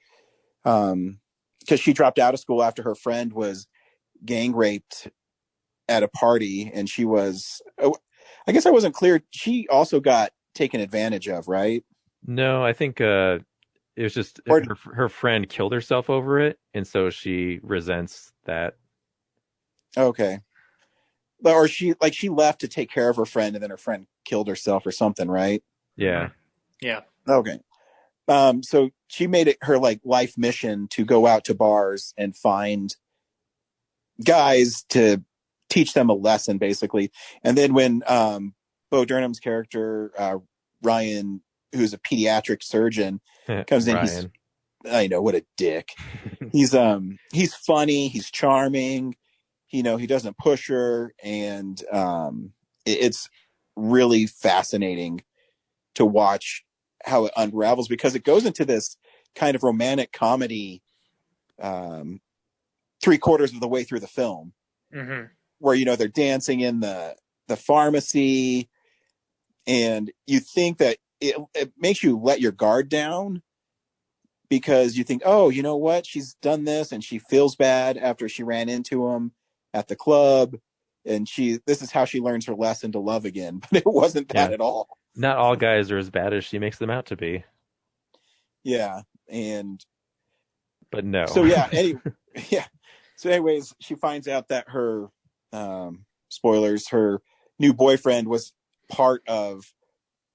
D: because she dropped out of school after her friend was gang raped at a party, and she was, I guess I wasn't clear, she also got taken advantage of, right?
C: No, I think it was just her friend killed herself over it, and so she resents that.
D: Okay. Or she left to take care of her friend, and then her friend killed herself or something, right?
C: Yeah.
B: Yeah.
D: Okay. So she made it her life mission to go out to bars and find guys to teach them a lesson, basically. And then when Bo Burnham's character, Ryan, who's a pediatric surgeon, comes in, I know, what a dick. He's funny, he's charming, he doesn't push her, and it's really fascinating to watch how it unravels, because it goes into this kind of romantic comedy 3/4 of the way through the film, where they're dancing in the pharmacy, and you think that it makes you let your guard down, because you think, oh, you know what, she's done this and she feels bad after she ran into him at the club, and this is how she learns her lesson to love again. But it wasn't that at all.
C: Not all guys are as bad as she makes them out to be.
D: Yeah.
C: But no.
D: So yeah, so anyways, she finds out that her spoilers, her new boyfriend was part of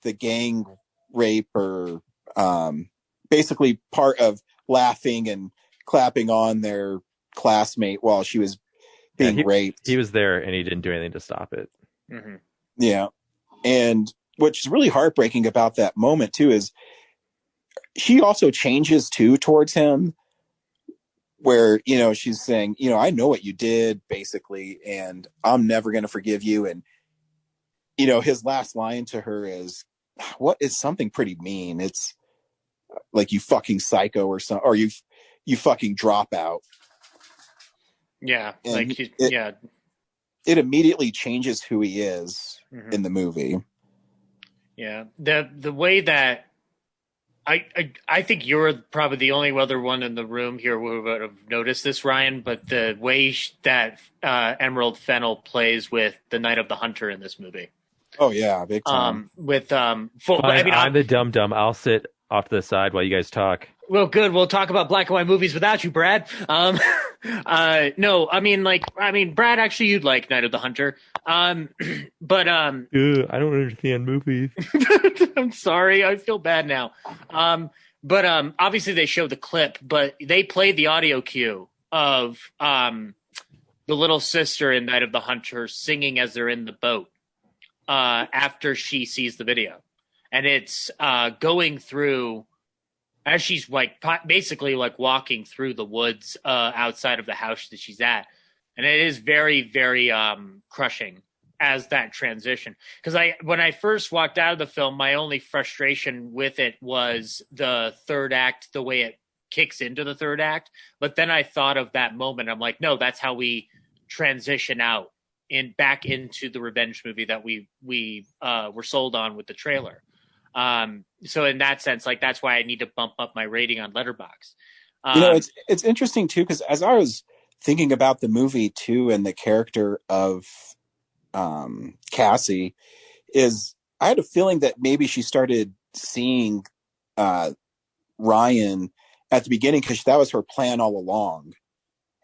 D: the gang rape, or basically part of laughing and clapping on their classmate while she was being raped.
C: He was there, and he didn't do anything to stop it.
D: Yeah. And what's really heartbreaking about that moment too is she also changes too towards him, where she's saying, I know what you did, basically, and I'm never going to forgive you. And his last line to her is something pretty mean. It's like, you fucking psycho, or something, or you fucking dropout.
B: Yeah.
D: And it immediately changes who he is in the movie.
B: Yeah. The way that I think you're probably the only other one in the room here who would have noticed this, Ryan, but the way that Emerald Fennell plays with the Night of the Hunter in this movie.
D: Oh yeah, big time.
C: I'm the dum-dum. I'll sit off to the side while you guys talk.
B: Well, good. We'll talk about black and white movies without you, Brad. No, Brad, actually, you'd like Night of the Hunter. But I
C: don't understand movies.
B: I'm sorry. I feel bad now. But obviously they showed the clip, but they played the audio cue of the little sister in Night of the Hunter singing as they're in the boat after she sees the video. And it's going through as she's basically walking through the woods outside of the house that she's at. And it is very, very crushing as that transition. Because when I first walked out of the film, my only frustration with it was the third act, the way it kicks into the third act. But then I thought of that moment. I'm like, no, that's how we transition out back into the revenge movie that we were sold on with the trailer. So in that sense, that's why I need to bump up my rating on Letterboxd.
D: It's interesting too, because as I was thinking about the movie too, and the character of Cassie, is I had a feeling that maybe she started seeing Ryan at the beginning because that was her plan all along,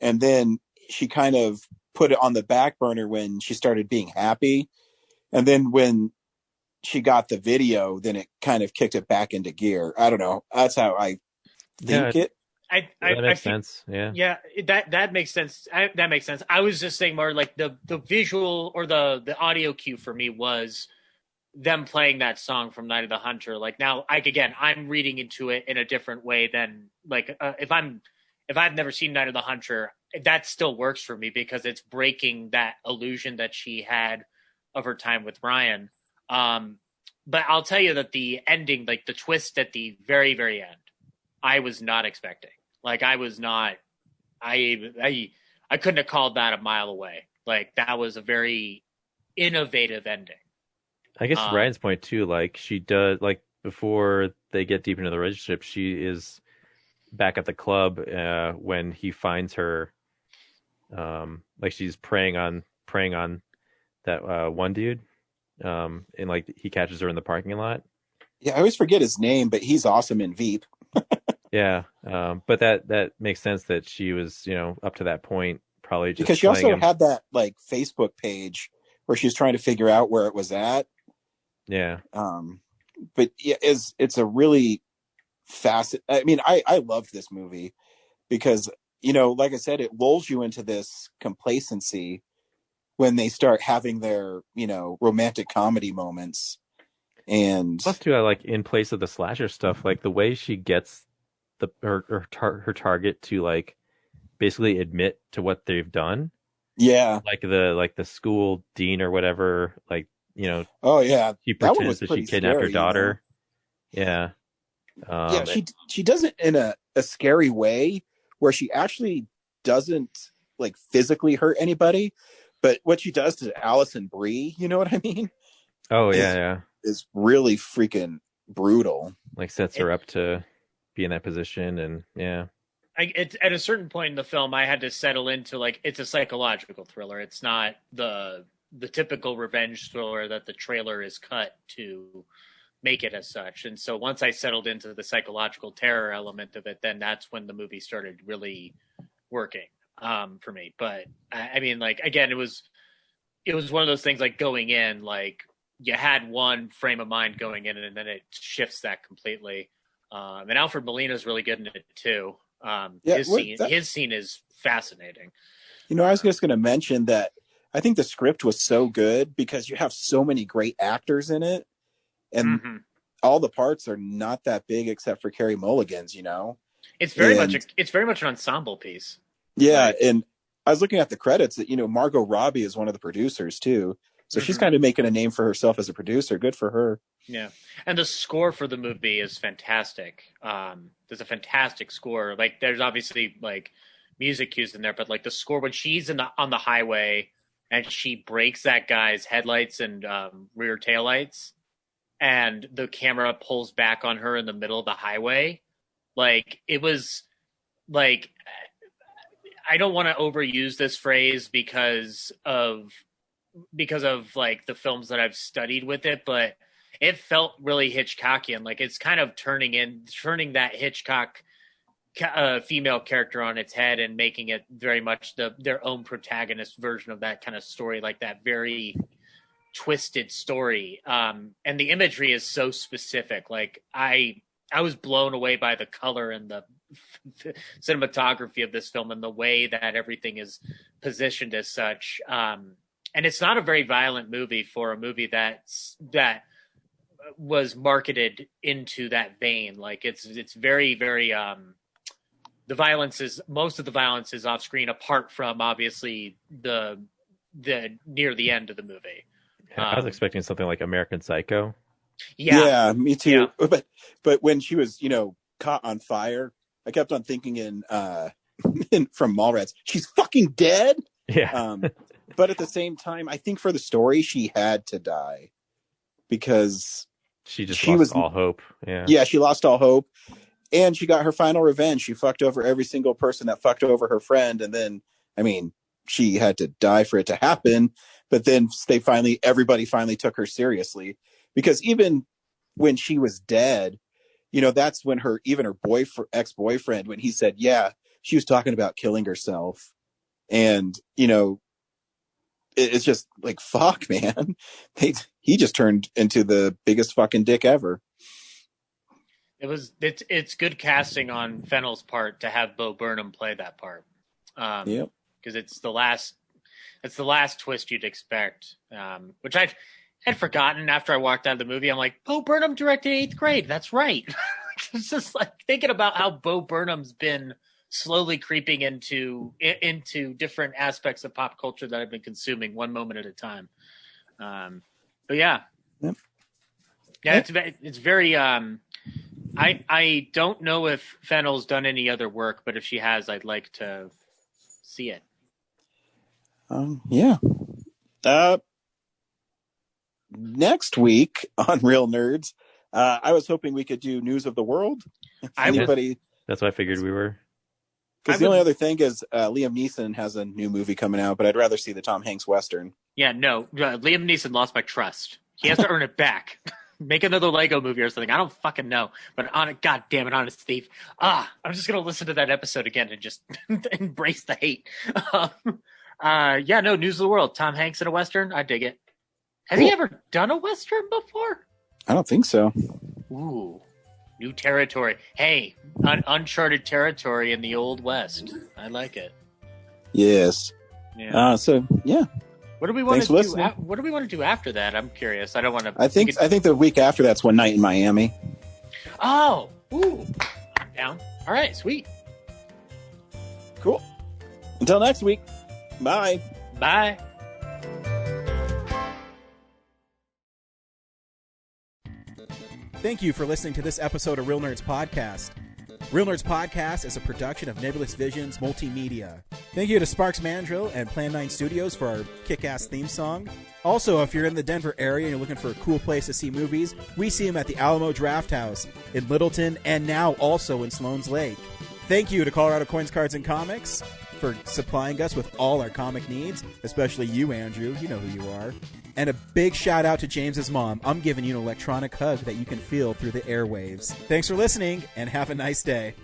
D: and then she kind of put it on the back burner when she started being happy, and then when she got the video, then it kind of kicked it back into gear. I don't know. That's how I think it.
C: That makes sense. Yeah,
B: that makes sense. That makes sense. I was just saying more like the visual or the audio cue for me was them playing that song from Night of the Hunter. Like now, I'm reading into it in a different way than like if I've never seen Night of the Hunter, that still works for me because it's breaking that illusion that she had of her time with Ryan. But I'll tell you that the ending, like the twist at the very, very end, I was not expecting. Like I was not, I couldn't have called that a mile away. Like that was a very innovative ending.
C: I guess Ryan's point too, like she does, like before they get deep into the relationship, she is back at the club when he finds her, like she's preying on that one dude, and like he catches her in the parking lot.
D: Yeah, I always forget his name, but he's awesome in Veep.
C: Yeah, but that makes sense that she was, up to that point probably just
D: because she also had that like Facebook page where she was trying to figure out where it was at.
C: Yeah.
D: But yeah, it's a really I mean, I loved this movie because, like I said, it lulls you into this complacency when they start having their, romantic comedy moments. And
C: plus too, I like in place of the slasher stuff, like the way she gets her target to like basically admit to what they've done.
D: Yeah.
C: Like the school dean or whatever, like,
D: oh yeah,
C: she pretends that she kidnapped her daughter. Yeah.
D: Yeah, she does it in a scary way where she actually doesn't like physically hurt anybody, but what she does to Allison Brie, you know what I mean?
C: Oh yeah,
D: is really freaking brutal.
C: Like sets her up to be in that position, and yeah.
B: It's at a certain point in the film, I had to settle into like it's a psychological thriller. It's not the typical revenge thriller that the trailer is cut to make it as such. And so once I settled into the psychological terror element of it, then that's when the movie started really working for me. But I mean, like again, it was one of those things like going in, like you had one frame of mind going in, and then it shifts that completely. And Alfred Molina is really good in it too. His scene is fascinating.
D: I was just going to mention that I think the script was so good because you have so many great actors in it, and all the parts are not that big except for Carey Mulligan's.
B: It's very much an ensemble piece.
D: Yeah, and I was looking at the credits that Margot Robbie is one of the producers too, so she's kind of making a name for herself as a producer. Good for her.
B: Yeah, and the score for the movie is fantastic. There's a fantastic score. Like, there's obviously like music cues in there, but like the score when she's on the highway and she breaks that guy's headlights and rear taillights, and the camera pulls back on her in the middle of the highway. Like, it was like, I don't want to overuse this phrase because of like the films that I've studied with it, but it felt really Hitchcockian. Like it's kind of turning that Hitchcock female character on its head and making it very much their own protagonist version of that kind of story, like that very twisted story. And the imagery is so specific. Like I was blown away by the color and the cinematography of this film and the way that everything is positioned as such. And it's not a very violent movie for a movie that was marketed into that vein. Like it's very, very, most of the violence is off screen apart from obviously the near the end of the movie.
C: I was expecting something like American Psycho.
D: Yeah, me too. Yeah. But when she was, caught on fire, I kept on thinking from Mallrats, she's fucking dead.
C: Yeah.
D: But at the same time, I think for the story, she had to die because
C: she lost all hope.
D: Yeah, she lost all hope, and she got her final revenge. She fucked over every single person that fucked over her friend, and then I mean, she had to die for it to happen, but then everybody finally took her seriously, because even when she was dead, that's when her ex-boyfriend, when he said, yeah, she was talking about killing herself. And, it's just like, fuck, man. He just turned into the biggest fucking dick ever.
B: It's good casting on Fennel's part to have Bo Burnham play that part.
D: Yep.
B: Because it's the last twist you'd expect, which I had forgotten after I walked out of the movie. I'm like, Bo Burnham directed 8th Grade. That's right. It's just like thinking about how Bo Burnham's been slowly creeping into different aspects of pop culture that I've been consuming one moment at a time. But yeah.
D: Yep.
B: Yeah, it's very. I don't know if Fennel's done any other work, but if she has, I'd like to see it.
D: Yeah. Next week on Real Nerds, I was hoping we could do news of the world.
C: That's what I figured we were.
D: Because the only other thing is Liam Neeson has a new movie coming out, but I'd rather see the Tom Hanks Western.
B: Yeah, no. Liam Neeson lost my trust. He has to earn it back. Make another Lego movie or something. I don't fucking know. But God damn it, Honest Thief. I'm just going to listen to that episode again and just embrace the hate. Yeah, no, news of the world. Tom Hanks in a Western. I dig it. Has he ever done a Western before?
D: I don't think so.
B: Ooh, new territory. Hey, uncharted territory in the Old West. I like it.
D: Yes.
B: Yeah.
D: Yeah.
B: What do we want to do? What do we want to do after that? I'm curious. I don't want to.
D: I think the week after that's One Night in Miami.
B: Oh, ooh, I'm down. All right, sweet.
D: Cool. Until next week. Bye.
B: Bye.
A: Thank you for listening to this episode of Real Nerds Podcast. Real Nerds Podcast is a production of Nebulous Visions Multimedia. Thank you to Sparks Mandrill and Plan 9 Studios for our kick-ass theme song. Also, if you're in the Denver area and you're looking for a cool place to see movies, we see them at the Alamo Draft House in Littleton and now also in Sloan's Lake. Thank you to Colorado Coins, Cards, and Comics for supplying us with all our comic needs, especially you, Andrew. You know who you are. And a big shout out to James's mom. I'm giving you an electronic hug that you can feel through the airwaves. Thanks for listening, and have a nice day.